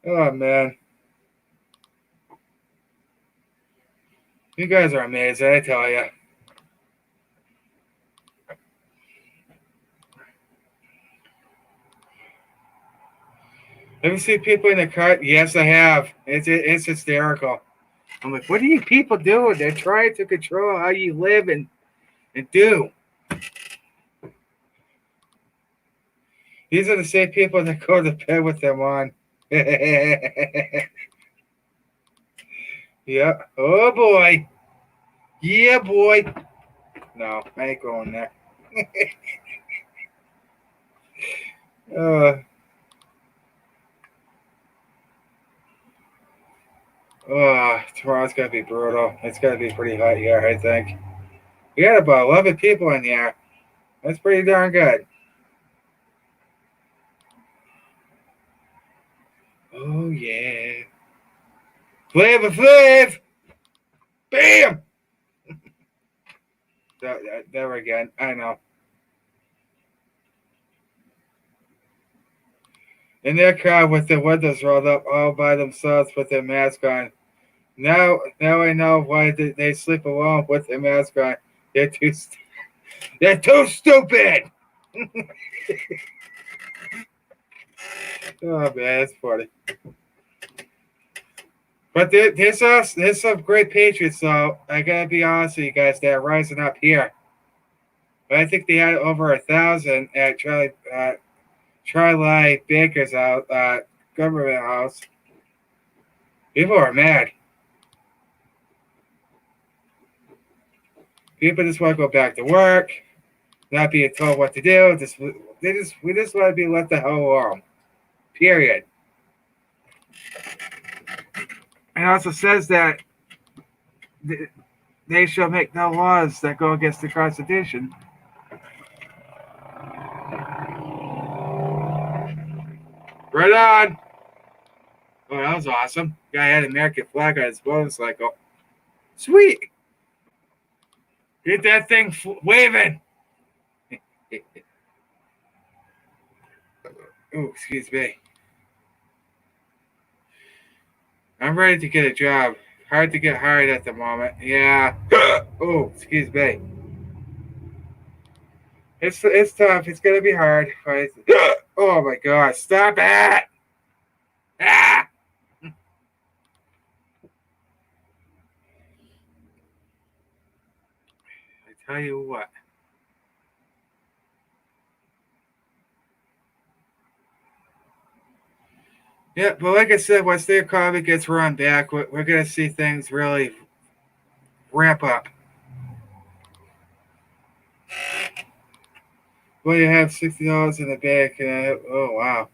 Oh, man. You guys are amazing, I tell you. Have you seen people in the car? Yes, I have. It's hysterical. I'm like, what are you people doing? They're trying to control how you live and do. These are the same people that go to bed with them on. Yeah. Oh, boy. Yeah, boy. No, I ain't going there. Tomorrow's going to be brutal. It's going to be pretty hot here, I think. We got about 11 people in here. That's pretty darn good. Oh, yeah. Flavor Flav! Bam! There again. I know. In their car with their windows rolled up all by themselves with their mask on. Now I know why they sleep alone with their mask on. They're too stupid! Oh, man, that's funny. But there's some great Patriots, though. I gotta be honest with you guys, they're rising up here. But I think they had over 1,000 at Charlie Baker's house, government house. People are mad. People just want to go back to work, not being told what to do. We just want to be left the hell alone. Period. And it also says that they shall make no laws that go against the Constitution. Right on. Oh, that was awesome. Guy had an American flag on his motorcycle. Sweet. Get that thing waving. Oh, excuse me. I'm ready to get a job. Hard to get hired at the moment. Yeah. Oh, excuse me. It's tough. It's gonna be hard. Oh my God! Stop it! Ah! I tell you what. Yeah, but like I said, once the economy gets run back, we're going to see things really ramp up. Well, you have $60 in the bank, and oh wow,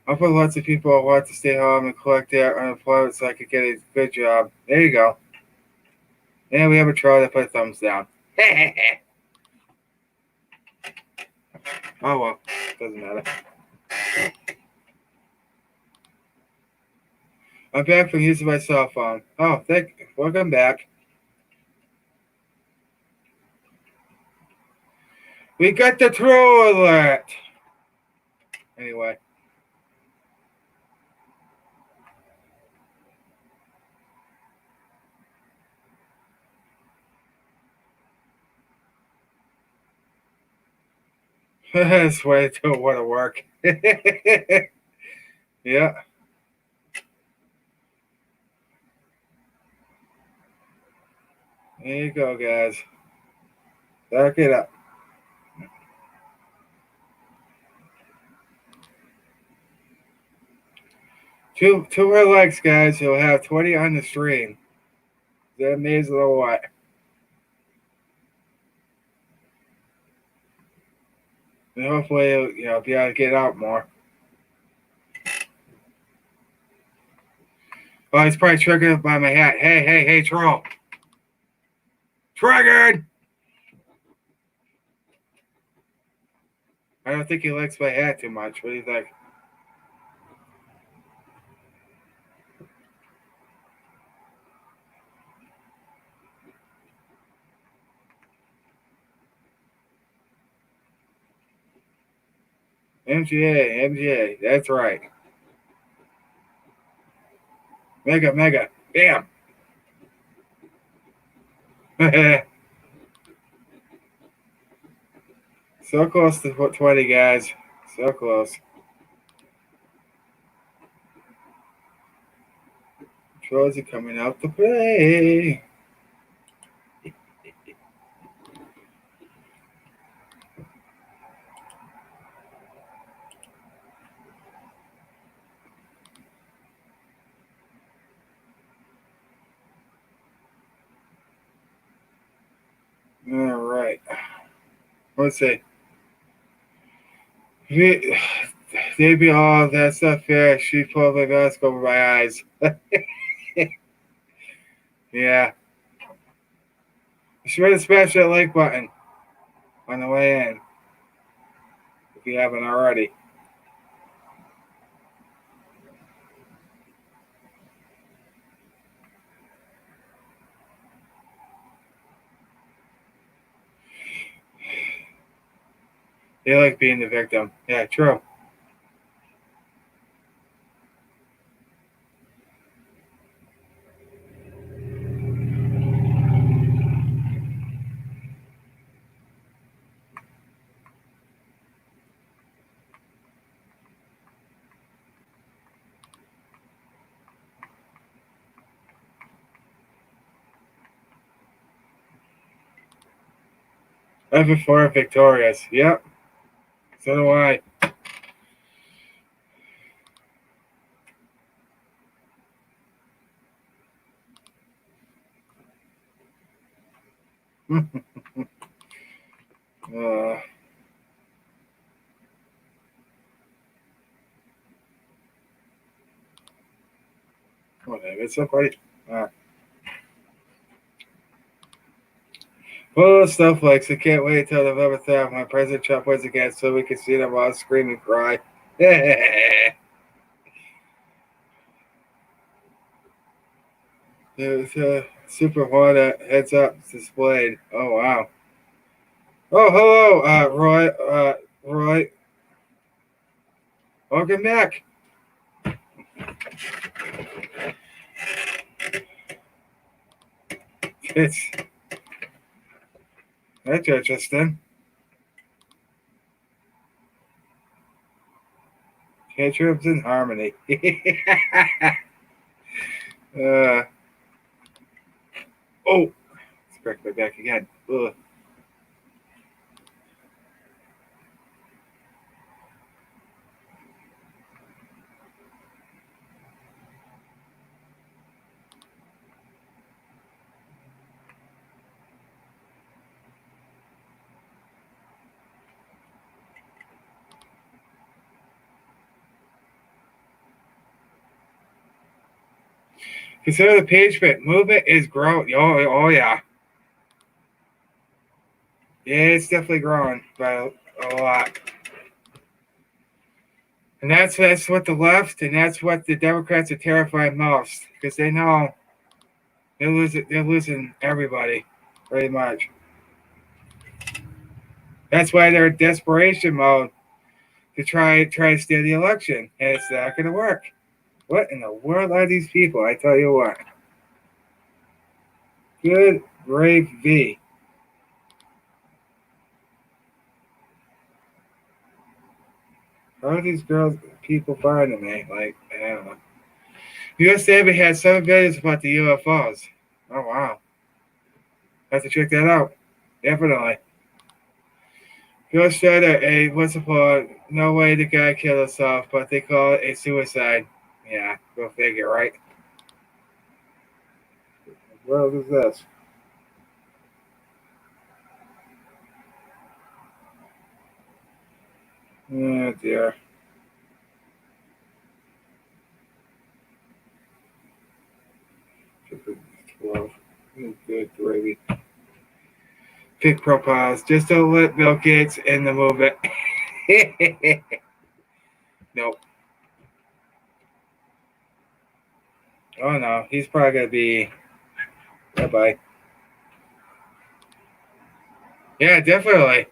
I'll put lots of people who want to stay home and collect their unemployment so I could get a good job. There you go. And we have a troll that put thumbs down. Oh well, doesn't matter. I'm back from using my cell phone. Oh, welcome back. We got the troll alert. Anyway. This way don't want to work. Yeah. There you go, guys. Back it up. Two more likes, guys. You'll have 20 on the stream. Is that amazing or what? And hopefully, be able to get out more. Oh, he's probably triggered by my hat. Hey, troll. Triggered! I don't think he likes my hat too much. What do you think? MGA, that's right. Mega, bam. So close to 20, guys. So close. Trolls are coming out to play. All right. Let's see. They'd be all that's not fair. She pulled my mask over my eyes. Yeah. You should have smashed that like button on the way in. If you haven't already. They like being the victim. Yeah, true. Right before victorious. Yep. So do I. uh, whatever. Somebody. Well, snowflakes. I can't wait until November 3rd when President Trump wins again so we can see them all scream and cry. There's a Super Hornet heads up displayed. Oh, wow. Oh, hello, Roy. Roy. Welcome back. That's interesting. Tantrums in harmony. Oh, let's crack my back again. Ugh. Consider the pavement movement is growing. Oh yeah. Yeah, it's definitely growing by a lot. And that's what the left and that's what the Democrats are terrified most because they know they're losing everybody, pretty much. That's why they're in desperation mode to try to steal the election, and it's not going to work. What in the world are these people? I tell you what. Good gravy. How are these people finding me? Like, I don't know. U.S. Navy had 7 videos about the UFOs. Oh, wow. Have to check that out. Definitely. U.S. said what's the point? No way the guy killed himself, but they call it a suicide. Yeah, go figure, right? What is this? Oh, dear. Good gravy. Pick profiles. Just don't let Bill Gates in the movement. Nope. Oh no, he's probably gonna be. Bye bye. Yeah, definitely.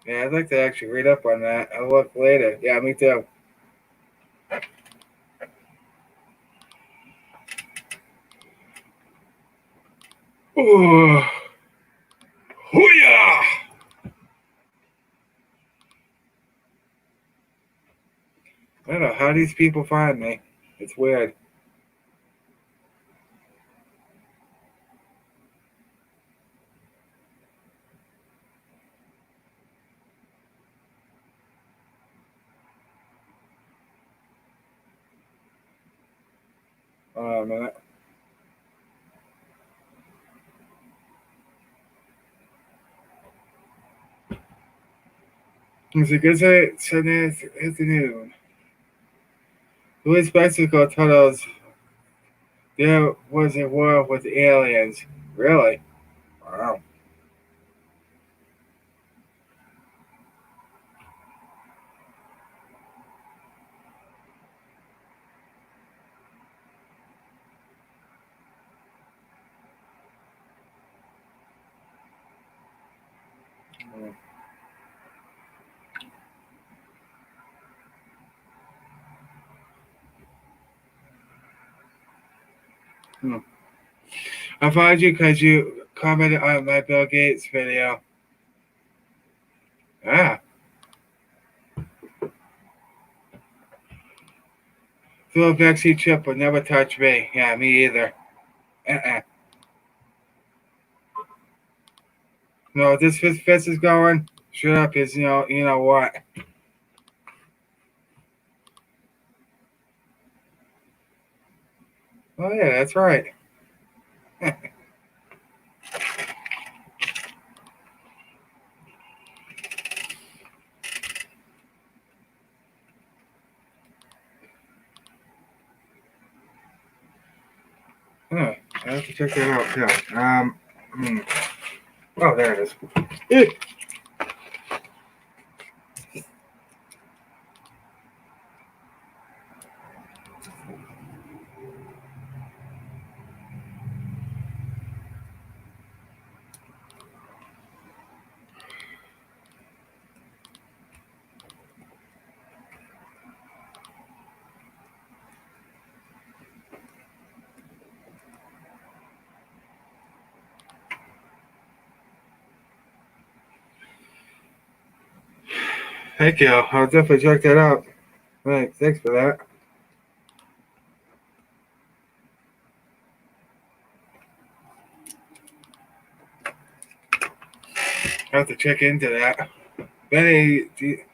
Yeah, I'd like to actually read up on that. I'll look later. Yeah, me too. Ooh. Hoo-yah! I don't know how these people find me. It's weird. Hold on a minute. It's a good afternoon. Louis Mexico told us there was a war with aliens. Really? Wow. Hmm. I found you because you commented on my Bill Gates video. Ah, the little backseat chip would never touch me. Yeah, me either. Uh-uh. No, this fist is going. Shut up, is you know what? Oh yeah, that's right. Huh, I have to check that out too. Hmm. Oh, there it is. Eh. Thank you. I'll definitely check that out. Thanks for that. I have to check into that. Benny, do you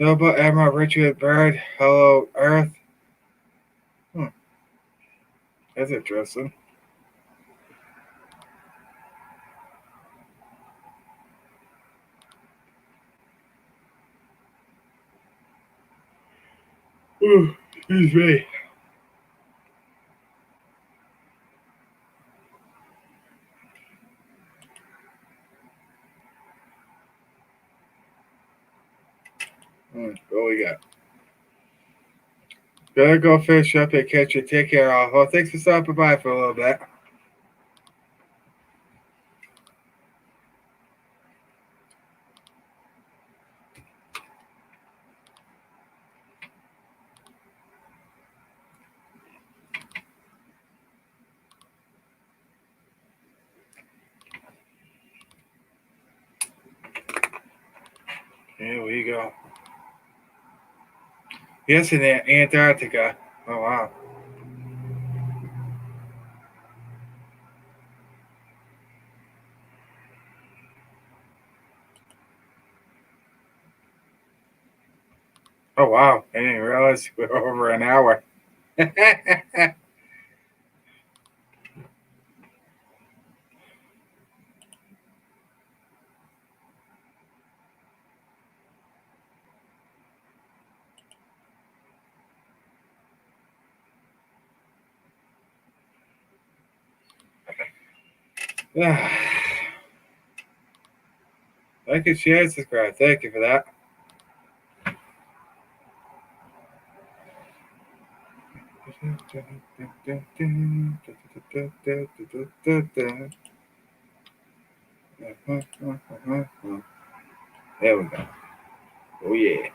know about Admiral Richard Byrd? Hello, Earth. Hmm, that's interesting. Excuse me. What we got? Gotta go fish up and catch you. Take care, all. Well, thanks for stopping by for a little bit. Here we go. Yes, in Antarctica. Oh, wow. Oh, wow. I didn't realize we're over an hour. Like and share, subscribe. Thank you for that. There we go. Oh, yeah.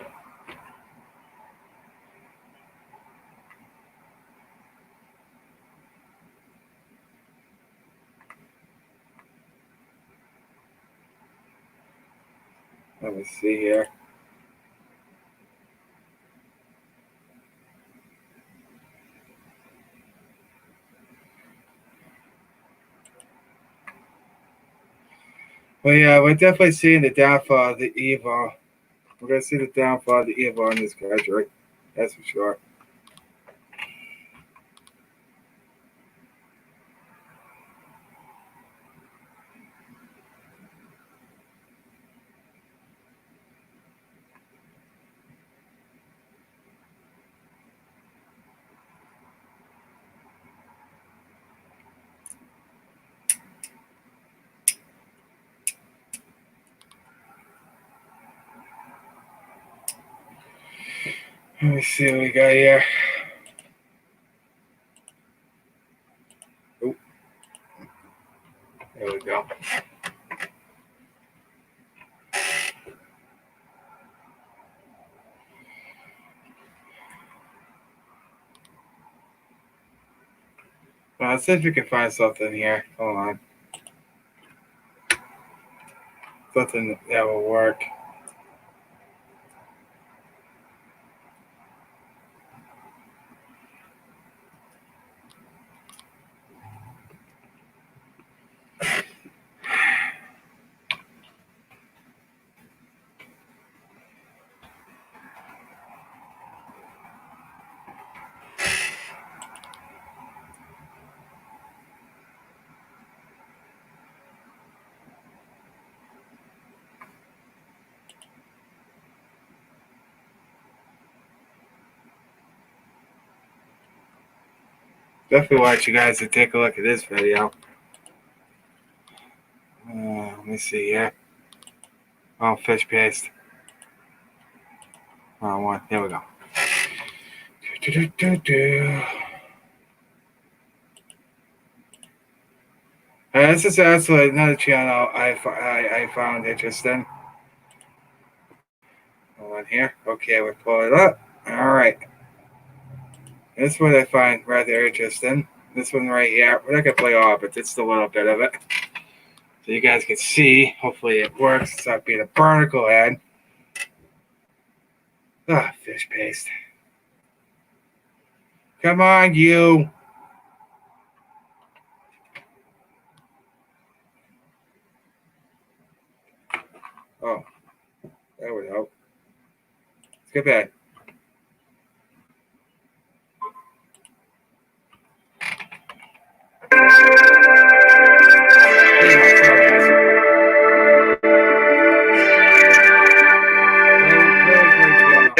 Let me see here. Well, yeah, we're definitely seeing the downfall of the evil. We're going to see the downfall of the evil in this country. That's for sure. Let me see what we got here. Oh, there we go. Well, let's see if we can find something here. Hold on. Something that will work. Definitely want you guys to take a look at this video. Let me see here. Oh, fish paste. Oh, one. There we go. This is also another channel I found interesting. Hold on here. Okay, we'll pull it up. All right. This one I find rather interesting. This one right here. We're not going to play all of it, just a little bit of it. So you guys can see. Hopefully it works. It's not being a barnacle head. Ah, fish paste. Come on, you. Oh, that would help. Let's get back.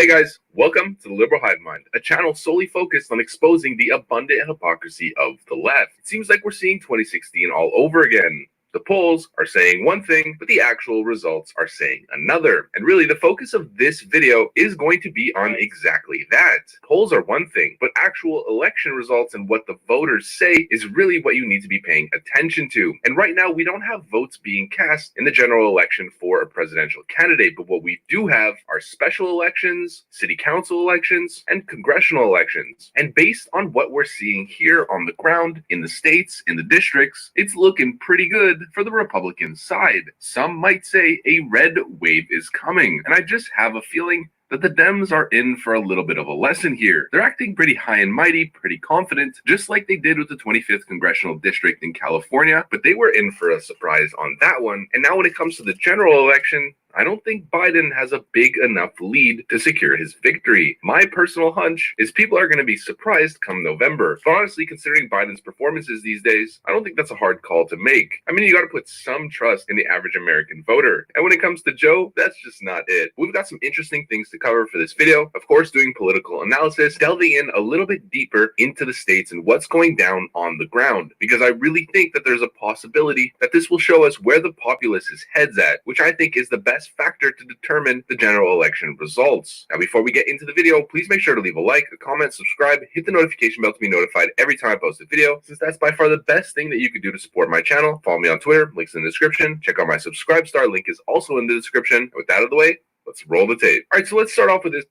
Hey guys, welcome to the Liberal Hive Mind, a channel solely focused on exposing the abundant hypocrisy of the left. It seems like we're seeing 2016 all over again. The polls are saying one thing, but the actual results are saying another. And really, the focus of this video is going to be on exactly that. Polls are one thing, but actual election results and what the voters say is really what you need to be paying attention to. And right now, we don't have votes being cast in the general election for a presidential candidate, but what we do have are special elections, city council elections, and congressional elections. And based on what we're seeing here on the ground, in the states, in the districts, it's looking pretty good for the Republican side. Some might say a red wave is coming, and I just have a feeling that the Dems are in for a little bit of a lesson here. They're acting pretty high and mighty, pretty confident, just like they did with the 25th Congressional District in California, but they were in for a surprise on that one. And now when it comes to the general election, I don't think Biden has a big enough lead to secure his victory. My personal hunch is people are going to be surprised come November. But honestly, considering Biden's performances these days, I don't think that's a hard call to make. I mean, you got to put some trust in the average American voter. And when it comes to Joe, that's just not it. We've got some interesting things to cover for this video. Of course, doing political analysis, delving in a little bit deeper into the states and what's going down on the ground. Because I really think that there's a possibility that this will show us where the populace's head's at, which I think is the best factor to determine the general election results. Now, before we get into the video, please make sure to leave a like, a comment, subscribe, hit the notification bell to be notified every time I post a video, since that's by far the best thing that you could do to support my channel. Follow me on Twitter, links in the description. Check out my subscribe star, link is also in the description. And with that out of the way, let's roll the tape. All right, so let's start off with this.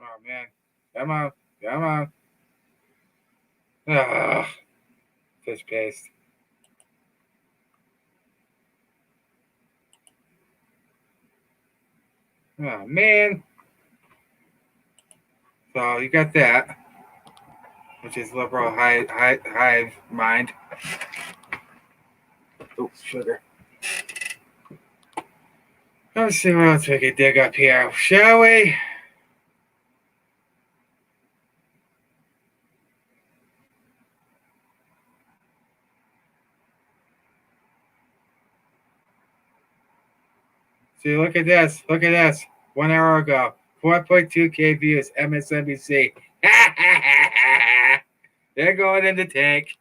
Oh man, come on, come on. Ah, fish paste. Oh man. So you got that, which is liberal hive mind. Oh, sugar. Let's see what else we can dig up here, shall we? See, look at this. Look at this. 1 hour ago, 4.2K views, MSNBC. They're going in the tank.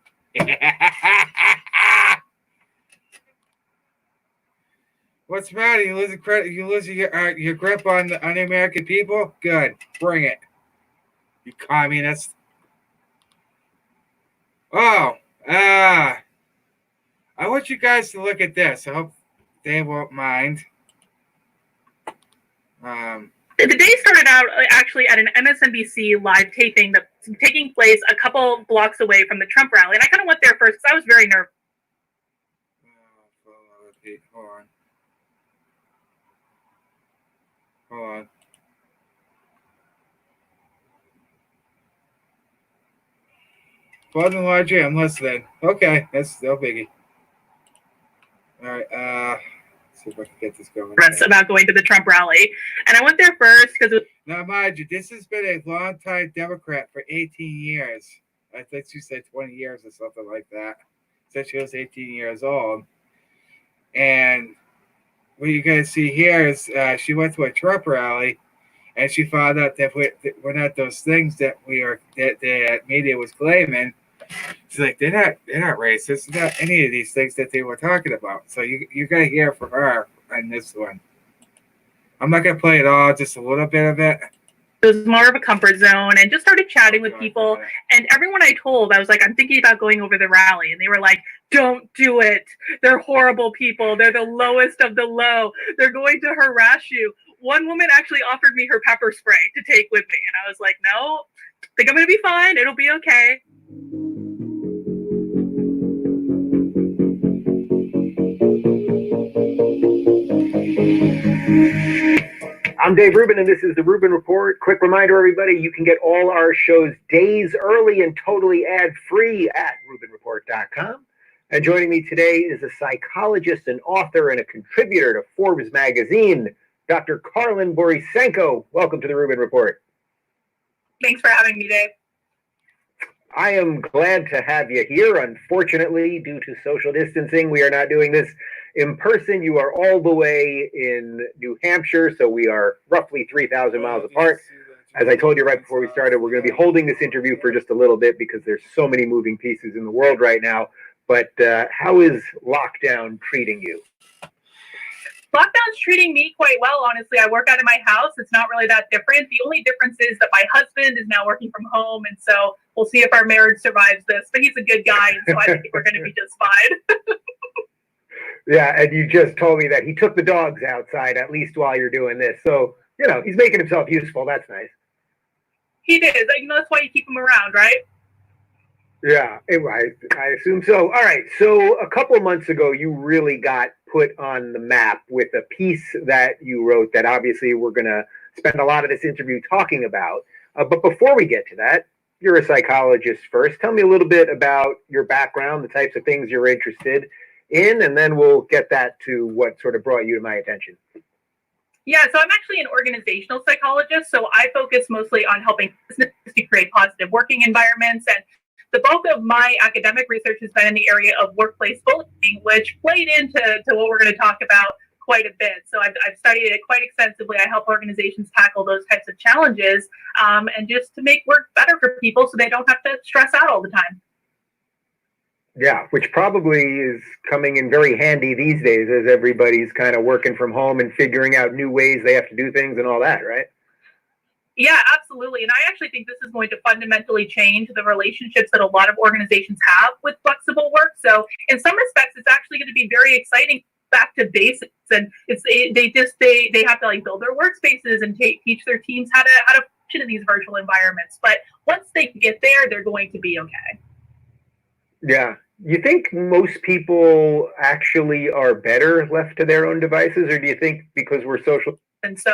What's the matter? You losing credit? You losing your grip on the American people? Good. Bring it. You communist. Oh, I want you guys to look at this. I hope they won't mind. The day started out actually at an MSNBC live taping that's taking place a couple blocks away from the Trump rally. And I kind of went there first because I was very nervous. Hold on. Hold on. Father Larger, I'm listening. Okay, that's no biggie. All right, let's see if I can get this going. About going to the Trump rally. And I went there first because now, mind you, this has been a long-time Democrat for 18 years. I think she said 20 years or something like that. Since she was 18 years old. And what you guys see here is she went to a Trump rally, and she found out that we're not those things that the media was claiming. She's like, they're not racist. They're not any of these things that they were talking about. So you're gonna hear from her on this one. I'm not gonna play it all, just a little bit of it. it was more of a comfort zone, and just started chatting with people. And everyone I told, I was like, I'm thinking about going over the rally. And they were like, don't do it. They're horrible people. They're the lowest of the low. They're going to harass you. One woman actually offered me her pepper spray to take with me. And I was like, no, I think I'm going to be fine. It'll be okay. I'm Dave Rubin, and this is the Rubin Report. Quick reminder, everybody, you can get all our shows days early and totally ad-free at RubinReport.com. And joining me today is a psychologist, an author, and a contributor to Forbes magazine, Dr. Karlyn Borysenko. Welcome to the Rubin Report. Thanks for having me, Dave. I am glad to have you here. Unfortunately, due to social distancing, we are not doing this in person, you are all the way in New Hampshire, so we are roughly 3,000 miles apart. As I told you right before we started, we're going to be holding this interview for just a little bit because there's so many moving pieces in the world right now. But how is lockdown treating you? Lockdown's treating me quite well, honestly. I work out of my house. It's not really that different. The only difference is that my husband is now working from home, and so we'll see if our marriage survives this. But he's a good guy, and so I think we're going to be just fine. Yeah, and you just told me that he took the dogs outside at least while you're doing this. So, you know, he's making himself useful. That's nice. He did. You know, that's why you keep him around, right? Yeah, I assume so. All right. So a couple of months ago, you really got put on the map with a piece that you wrote that obviously we're going to spend a lot of this interview talking about. But before we get to that, you're a psychologist first. Tell me a little bit about your background, the types of things you're interested in, and then we'll get that to what sort of brought you to my attention. Yeah, so I'm actually an organizational psychologist. So I focus mostly on helping businesses to create positive working environments. And the bulk of my academic research has been in the area of workplace bullying, which played into what we're going to talk about quite a bit. So I've studied it quite extensively. I help organizations tackle those types of challenges and just to make work better for people so they don't have to stress out all the time. Yeah, which probably is coming in very handy these days as everybody's kind of working from home and figuring out new ways they have to do things and all that, right? Yeah, absolutely. And I actually think this is going to fundamentally change the relationships that a lot of organizations have with flexible work. So in some respects, it's actually going to be very exciting, back to basics. And they have to like build their workspaces and teach their teams how to function in these virtual environments. But once they get there, they're going to be okay. Yeah. You think most people actually are better left to their own devices, or do you think because we're social? And so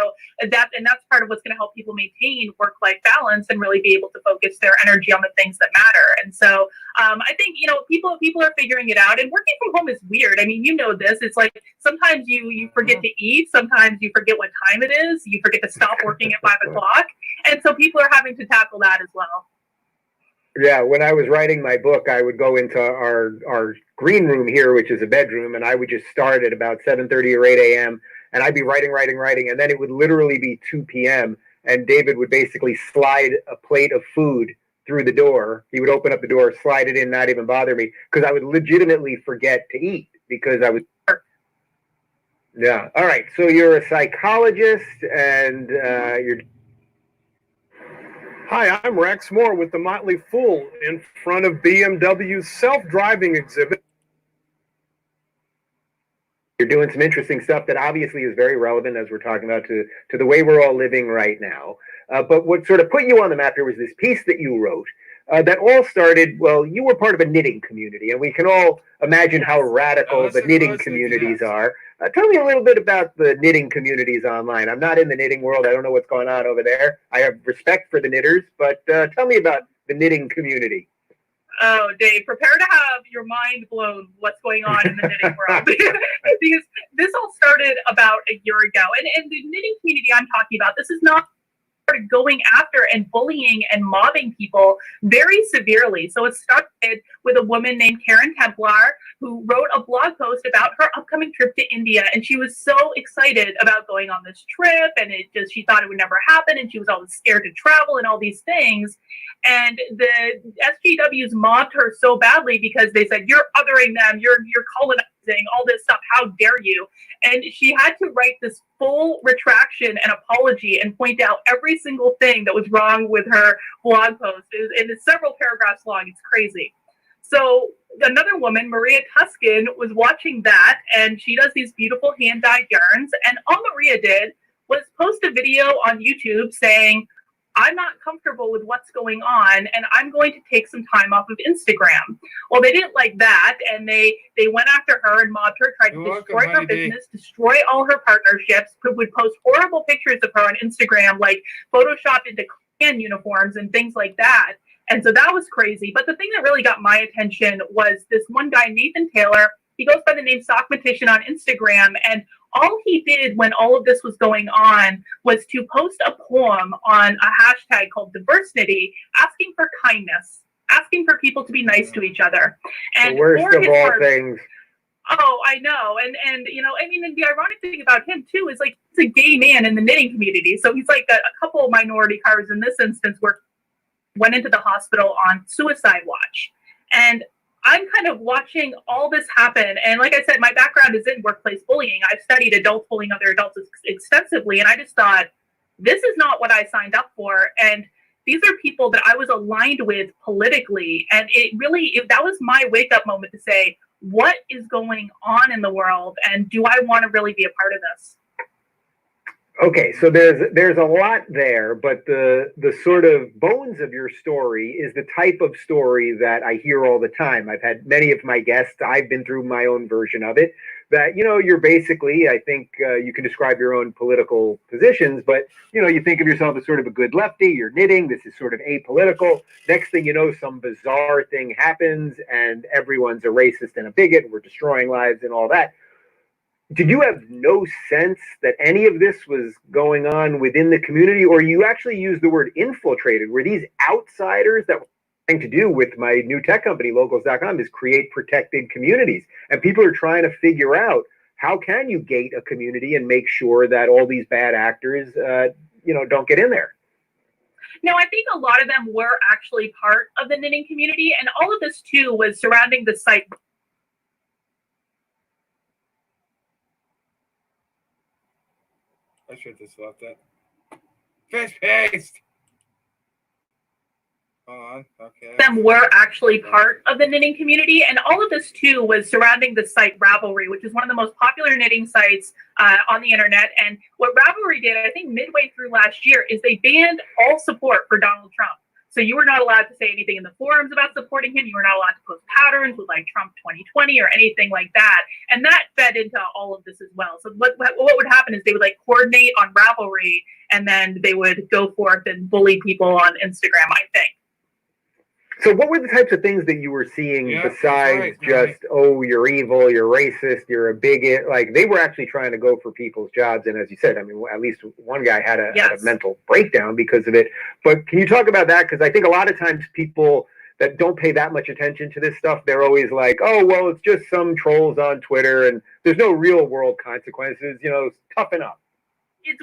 that's part of what's going to help people maintain work-life balance and really be able to focus their energy on the things that matter. And so I think, you know, people are figuring it out. And working from home is weird. I mean, you know this. It's like sometimes you forget to eat. Sometimes you forget what time it is. You forget to stop working at 5 o'clock. And so people are having to tackle that as well. Yeah, when I was writing my book, I would go into our green room here, which is a bedroom, and I would just start at about 7:30 or 8 a.m., and I'd be writing, and then it would literally be 2 p.m., and David would basically slide a plate of food through the door. He would open up the door, slide it in, not even bother me, because I would legitimately forget to eat because I was... Yeah, all right, so you're a psychologist, and you're... Hi, I'm Rex Moore with the Motley Fool in front of BMW's self-driving exhibit. You're doing some interesting stuff that obviously is very relevant, as we're talking about, to the way we're all living right now. But what sort of put you on the map here was this piece that you wrote that all started, well, you were part of a knitting community, and we can all imagine how radical the knitting communities are. Tell me a little bit about the knitting communities online. I'm not in the knitting world. I don't know what's going on over there. I have respect for the knitters, but tell me about the knitting community. Oh, Dave, prepare to have your mind blown what's going on in the knitting world. Because this all started about a year ago. And the knitting community I'm talking about, this is not started going after and bullying and mobbing people very severely. So it started with a woman named Karen Templar who wrote a blog post about her upcoming trip to India. And she was so excited about going on this trip, and she thought it would never happen. And she was always scared to travel and all these things. And the SJWs mobbed her so badly because they said, you're othering them, you're colonizing, all this stuff, how dare you? And she had to write this full retraction and apology and point out every single thing that was wrong with her blog post. And it's several paragraphs long. It's crazy. So another woman, Maria Tuskin, was watching that, and she does these beautiful hand-dyed yarns. And all Maria did was post a video on YouTube saying, I'm not comfortable with what's going on, and I'm going to take some time off of Instagram. Well, they didn't like that, and they went after her and mobbed her, tried to destroy her business, destroy all her partnerships, would post horrible pictures of her on Instagram, like photoshopped into Klan uniforms and things like that. And so that was crazy. But the thing that really got my attention was this one guy, Nathan Taylor. He goes by the name Sockmatician on Instagram, and all he did when all of this was going on was to post a poem on a hashtag called Diversnity, asking for kindness, asking for people to be nice to each other. And the worst of all things. Oh, I know. And you know, I mean, and the ironic thing about him too is like he's a gay man in the knitting community. So he's like a couple minority cards in this instance went into the hospital on suicide watch. And I'm kind of watching all this happen. And like I said, my background is in workplace bullying. I've studied adult bullying other adults extensively. And I just thought, this is not what I signed up for. And these are people that I was aligned with politically. And that was my wake up moment to say, what is going on in the world? And do I want to really be a part of this? Okay, so there's a lot there, but the sort of bones of your story is the type of story that I hear all the time. I've had many of my guests, I've been through my own version of it, that, you know, you're basically, I think you can describe your own political positions, but, you know, you think of yourself as sort of a good lefty, you're knitting, this is sort of apolitical. Next thing you know, some bizarre thing happens and everyone's a racist and a bigot, we're destroying lives and all that. Did you have no sense that any of this was going on within the community, or you actually used the word infiltrated? Were these outsiders that were trying to do with my new tech company, locals.com, is create protected communities? And people are trying to figure out how can you gate a community and make sure that all these bad actors, don't get in there. No, I think a lot of them were actually part of the knitting community. And all of this, too, was surrounding the site. I should have just left that. Fish paste! Hold on, okay. Them were actually part of the knitting community. And all of this, too, was surrounding the site Ravelry, which is one of the most popular knitting sites on the internet. And what Ravelry did, I think midway through last year, is they banned all support for Donald Trump. So you were not allowed to say anything in the forums about supporting him. You were not allowed to post patterns with like Trump 2020 or anything like that. And that fed into all of this as well. So what would happen is they would like coordinate on Ravelry and then they would go forth and bully people on Instagram, I think. So what were the types of things that you were seeing besides just, oh, you're evil, you're racist, you're a bigot? Like, they were actually trying to go for people's jobs. And as you said, I mean, at least one guy had a mental breakdown because of it. But can you talk about that? Because I think a lot of times people that don't pay that much attention to this stuff, they're always like, oh, well, it's just some trolls on Twitter and there's no real world consequences, toughen up.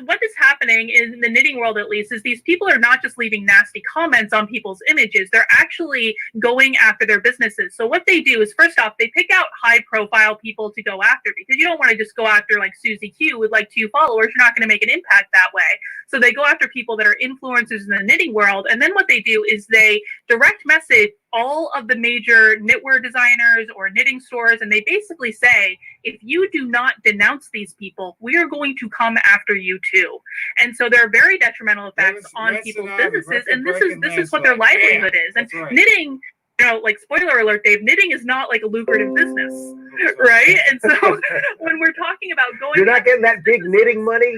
What is happening in the knitting world, at least, is these people are not just leaving nasty comments on people's images. They're actually going after their businesses. So what they do is, first off, they pick out high-profile people to go after because you don't want to just go after like Susie Q with like 2 followers. You're not going to make an impact that way. So they go after people that are influencers in the knitting world. And then what they do is they direct message all of the major knitwear designers or knitting stores, and they basically say, if you do not denounce these people, we are going to come after you too. And so there are very detrimental effects on people's businesses, and this is what their livelihood is. And knitting, like, spoiler alert, Dave, knitting is not like a lucrative business, right? And so when we're talking about going, you're not getting that big knitting money.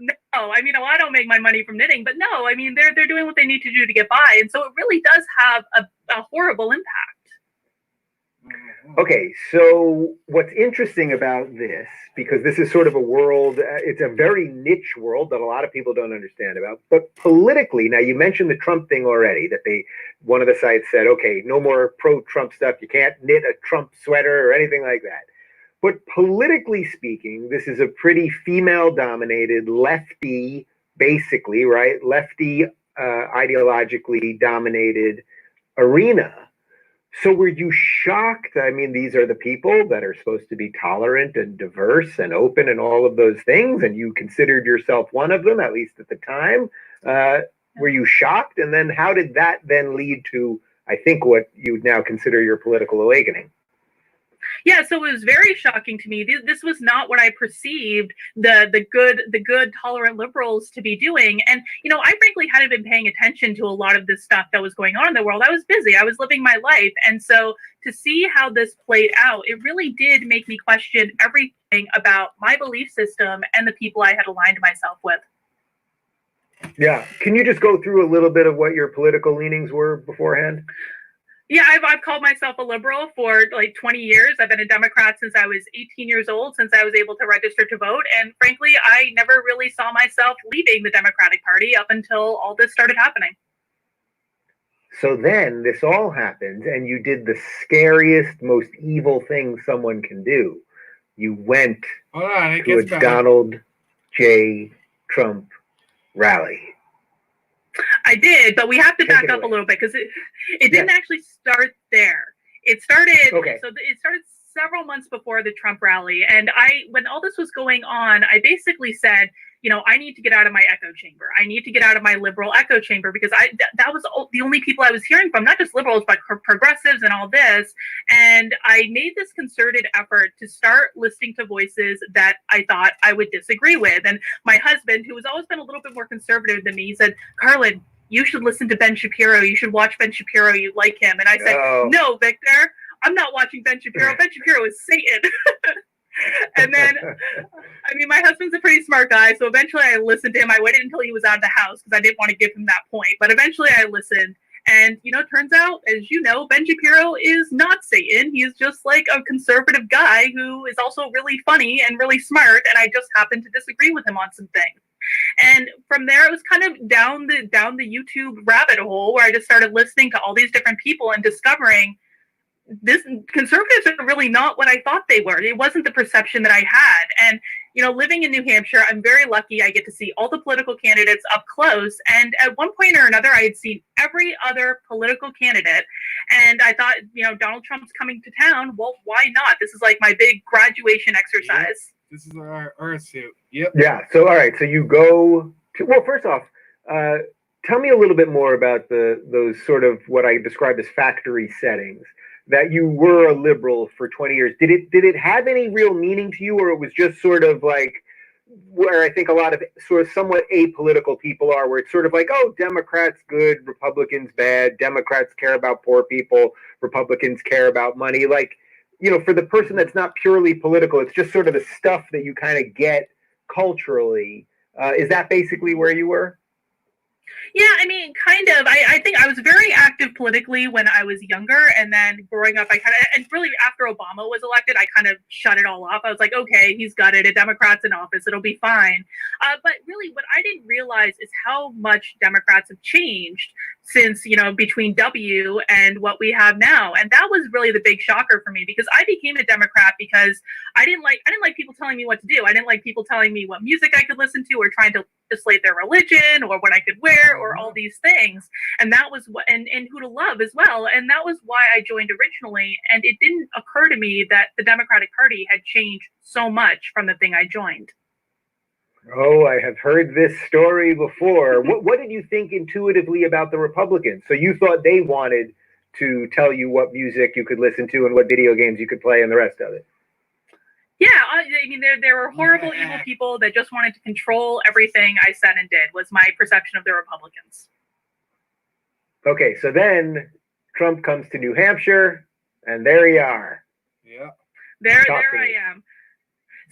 No, I mean, I don't make my money from knitting, but no, I mean, they're doing what they need to do to get by. And so it really does have a horrible impact. Okay, so what's interesting about this, because this is sort of a world, it's a very niche world that a lot of people don't understand about, but politically, now you mentioned the Trump thing already, that one of the sites said, okay, no more pro-Trump stuff, you can't knit a Trump sweater or anything like that. But politically speaking, this is a pretty female-dominated, lefty, basically, right? Lefty, ideologically dominated arena. So were you shocked? I mean, these are the people that are supposed to be tolerant and diverse and open and all of those things, and you considered yourself one of them, at least at the time. Were you shocked? And then how did that then lead to, I think, what you would now consider your political awakening? Yeah, so it was very shocking to me. This was not what I perceived the good tolerant liberals to be doing. And I frankly hadn't been paying attention to a lot of this stuff that was going on in the world. I was busy. I was living my life. And so to see how this played out, it really did make me question everything about my belief system and the people I had aligned myself with. Yeah. Can you just go through a little bit of what your political leanings were beforehand? Yeah, I've called myself a liberal for like 20 years. I've been a Democrat since I was 18 years old, since I was able to register to vote. And frankly, I never really saw myself leaving the Democratic Party up until all this started happening. So then this all happens, and you did the scariest, most evil thing someone can do. You went Hold on, it to a gets better. Donald J. Trump rally. I did, but we have to Take back it up a away. little bit because it didn't actually start there. It started it started several months before the Trump rally, and when all this was going on, I basically said, I need to get out of my echo chamber. I need to get out of my liberal echo chamber because that was the only people I was hearing from, not just liberals, but progressives and all this. And I made this concerted effort to start listening to voices that I thought I would disagree with. And my husband, who has always been a little bit more conservative than me, he said, Carlin, you should listen to Ben Shapiro. You should watch Ben Shapiro. You like him. And I said, no, Victor, I'm not watching Ben Shapiro. Ben Shapiro is Satan. And then, my husband's a pretty smart guy, so eventually I listened to him. I waited until he was out of the house because I didn't want to give him that point. But eventually I listened. And, turns out, as you know, Ben Shapiro is not Satan. He is just like a conservative guy who is also really funny and really smart. And I just happened to disagree with him on some things. And from there, it was kind of down the YouTube rabbit hole where I just started listening to all these different people and discovering this conservatives are really not what I thought they were. It wasn't the perception that I had. And, living in New Hampshire, I'm very lucky. I get to see all the political candidates up close. And at one point or another, I had seen every other political candidate. And I thought, Donald Trump's coming to town. Well, why not? This is like my big graduation exercise. Yep. This is our Earth suit. Yep. Yeah. So, all right. So you go to, well, first off, tell me a little bit more about those sort of what I describe as factory settings. That you were a liberal for 20 years. Did it have any real meaning to you, or it was just sort of like where I think a lot of sort of somewhat apolitical people are, where it's sort of like, oh, Democrats good, Republicans bad, Democrats care about poor people, Republicans care about money. Like, for the person that's not purely political, it's just sort of the stuff that you kind of get culturally. Is that basically where you were? Yeah, kind of. I think I was very active politically when I was younger, and then growing up, and really after Obama was elected, I kind of shut it all off. I was like, okay, he's got it. A Democrat's in office. It'll be fine. But really, what I didn't realize is how much Democrats have changed since, between W and what we have now. And that was really the big shocker for me, because I became a Democrat because I didn't like people telling me what to do. I didn't like people telling me what music I could listen to, or trying to legislate their religion, or what I could wear, or all these things. And that was what, and who to love as well. And that was why I joined originally. And it didn't occur to me that the Democratic Party had changed so much from the thing I joined. Oh, I have heard this story before. What did you think intuitively about the Republicans? So you thought they wanted to tell you what music you could listen to and what video games you could play and the rest of it? Yeah, there were horrible, evil people that just wanted to control everything I said and did, was my perception of the Republicans. Okay, so then Trump comes to New Hampshire, and there you are. Yeah. There I am.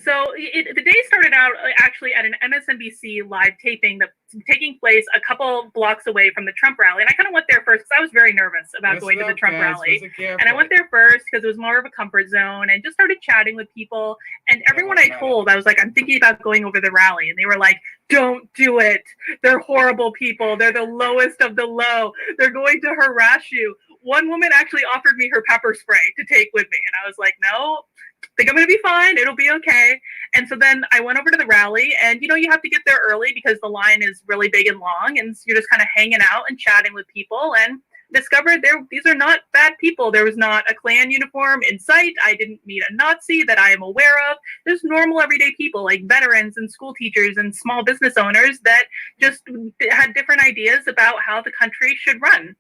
So the day started out actually at an MSNBC live taping that's taking place a couple blocks away from the Trump rally. And I kind of went there first because I was very nervous about going to the Trump rally. And I went there first because it was more of a comfort zone, and just started chatting with people. And everyone I told, I was like, I'm thinking about going over the rally. And they were like, don't do it. They're horrible people. They're the lowest of the low. They're going to harass you. One woman actually offered me her pepper spray to take with me. And I was like, no, I think I'm going to be fine. It'll be okay. And so then I went over to the rally, and, you have to get there early because the line is really big and long, and you're just kind of hanging out and chatting with people, and discovered these are not bad people. There was not a Klan uniform in sight. I didn't meet a Nazi that I am aware of. There's normal everyday people like veterans and school teachers and small business owners that just had different ideas about how the country should run.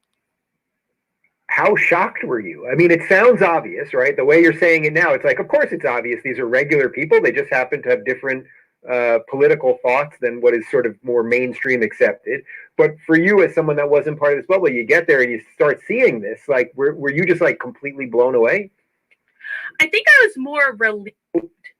How shocked were you? I mean, it sounds obvious, right? The way you're saying it now, it's like, of course it's obvious. These are regular people. They just happen to have different political thoughts than what is sort of more mainstream accepted. But for you, as someone that wasn't part of this bubble, you get there and you start seeing this. Like, were you just like completely blown away? I think I was more relieved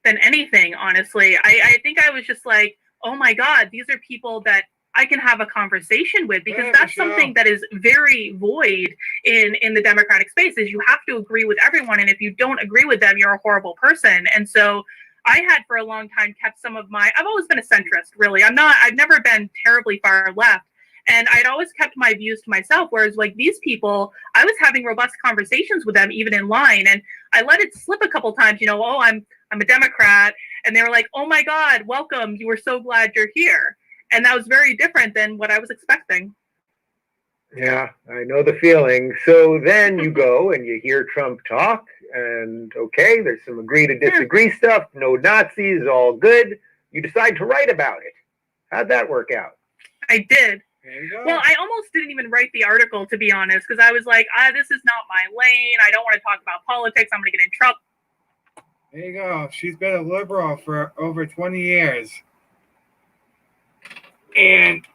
than anything, honestly. I think I was just like, oh my God, these are people that I can have a conversation with, because that's something that is very void in the Democratic space, is you have to agree with everyone. And if you don't agree with them, you're a horrible person. And so I had for a long time kept some of I've always been a centrist, really. I've never been terribly far left. And I'd always kept my views to myself, whereas like these people, I was having robust conversations with them even in line, and I let it slip a couple times, oh, I'm a Democrat, and they were like, oh my God, welcome, you were so glad you're here. And that was very different than what I was expecting. Yeah, I know the feeling. So then you go and you hear Trump talk, and okay, there's some agree to disagree stuff, no Nazis, all good. You decide to write about it. How'd that work out? I did. There you go. Well, I almost didn't even write the article, to be honest, because I was like, this is not my lane. I don't want to talk about politics. I'm going to get in trouble. There you go. She's been a liberal for over 20 years. And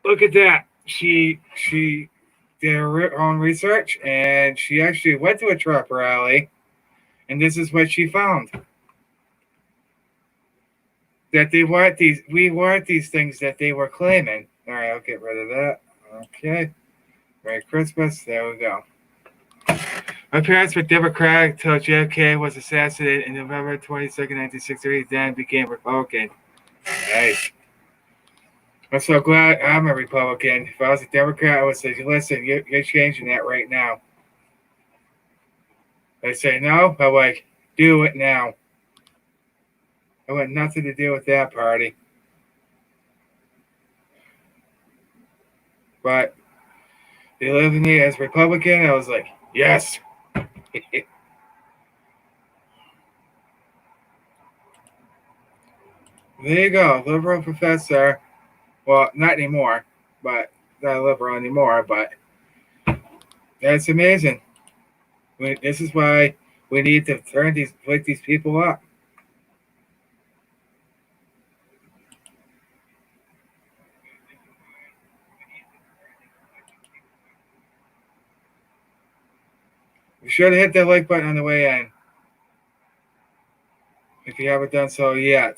look at that. She did her own research, and she actually went to a Trump rally, and this is what she found. That we weren't these things that they were claiming. All right, I'll get rid of that. Okay. Merry Christmas. There we go. My parents were Democratic until JFK was assassinated in November 22nd, 1963, then became Republican. Nice. I'm so glad I'm a Republican. If I was a Democrat, I would say, listen, you're changing that right now. They say no, I'm like, do it now. I want nothing to do with that party. But they live in me as Republican. I was like, yes. There you go, liberal professor. Well, not anymore, but not liberal anymore. But that's amazing. This is why we need to wake these people up. Be sure to hit that like button on the way in, if you haven't done so yet.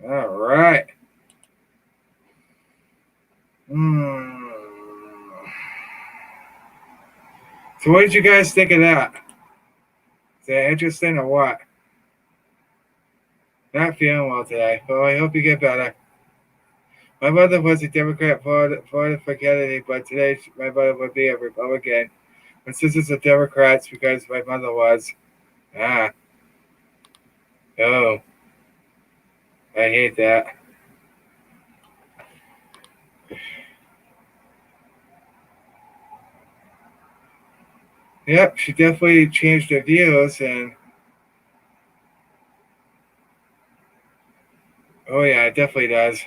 All right. So what did you guys think of that? Is that interesting or what? Not feeling well today. Well, I hope you get better. My mother was a Democrat, voted for Kennedy, but today my mother would be a Republican. My sisters are Democrats because my mother was. Oh. I hate that. Yep, she definitely changed her views, and oh yeah, it definitely does.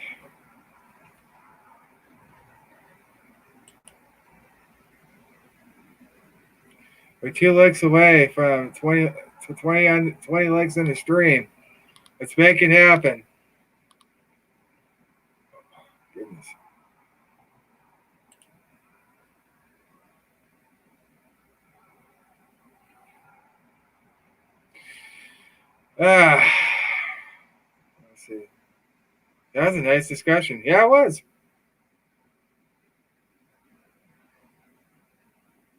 We're 2 likes away from 20 likes in the stream. Let's make it happen. Goodness. Let's see. That was a nice discussion. Yeah, it was.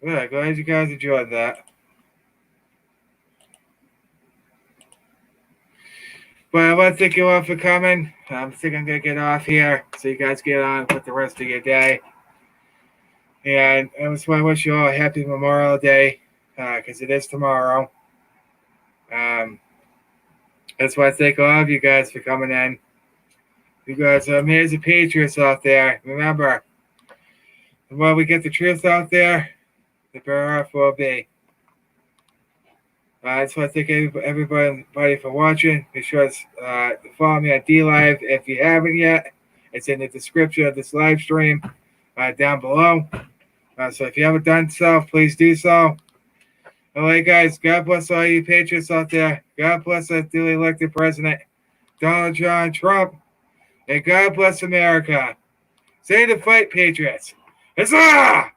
Yeah, glad you guys enjoyed that. But I want to thank you all for coming. I think I'm going to get off here so you guys get on with the rest of your day. And I just want to wish you all a happy Memorial Day because it is tomorrow. I just want to thank all of you guys for coming in. You guys are amazing patriots out there. Remember, the more we get the truth out there, the better off we'll be. I just want to thank everybody for watching. Be sure to follow me on DLive if you haven't yet. It's in the description of this live stream down below. So if you haven't done so, please do so. All right, guys, God bless all you patriots out there. God bless our duly elected president, Donald John Trump. And God bless America. Say the fight, patriots. Huzzah!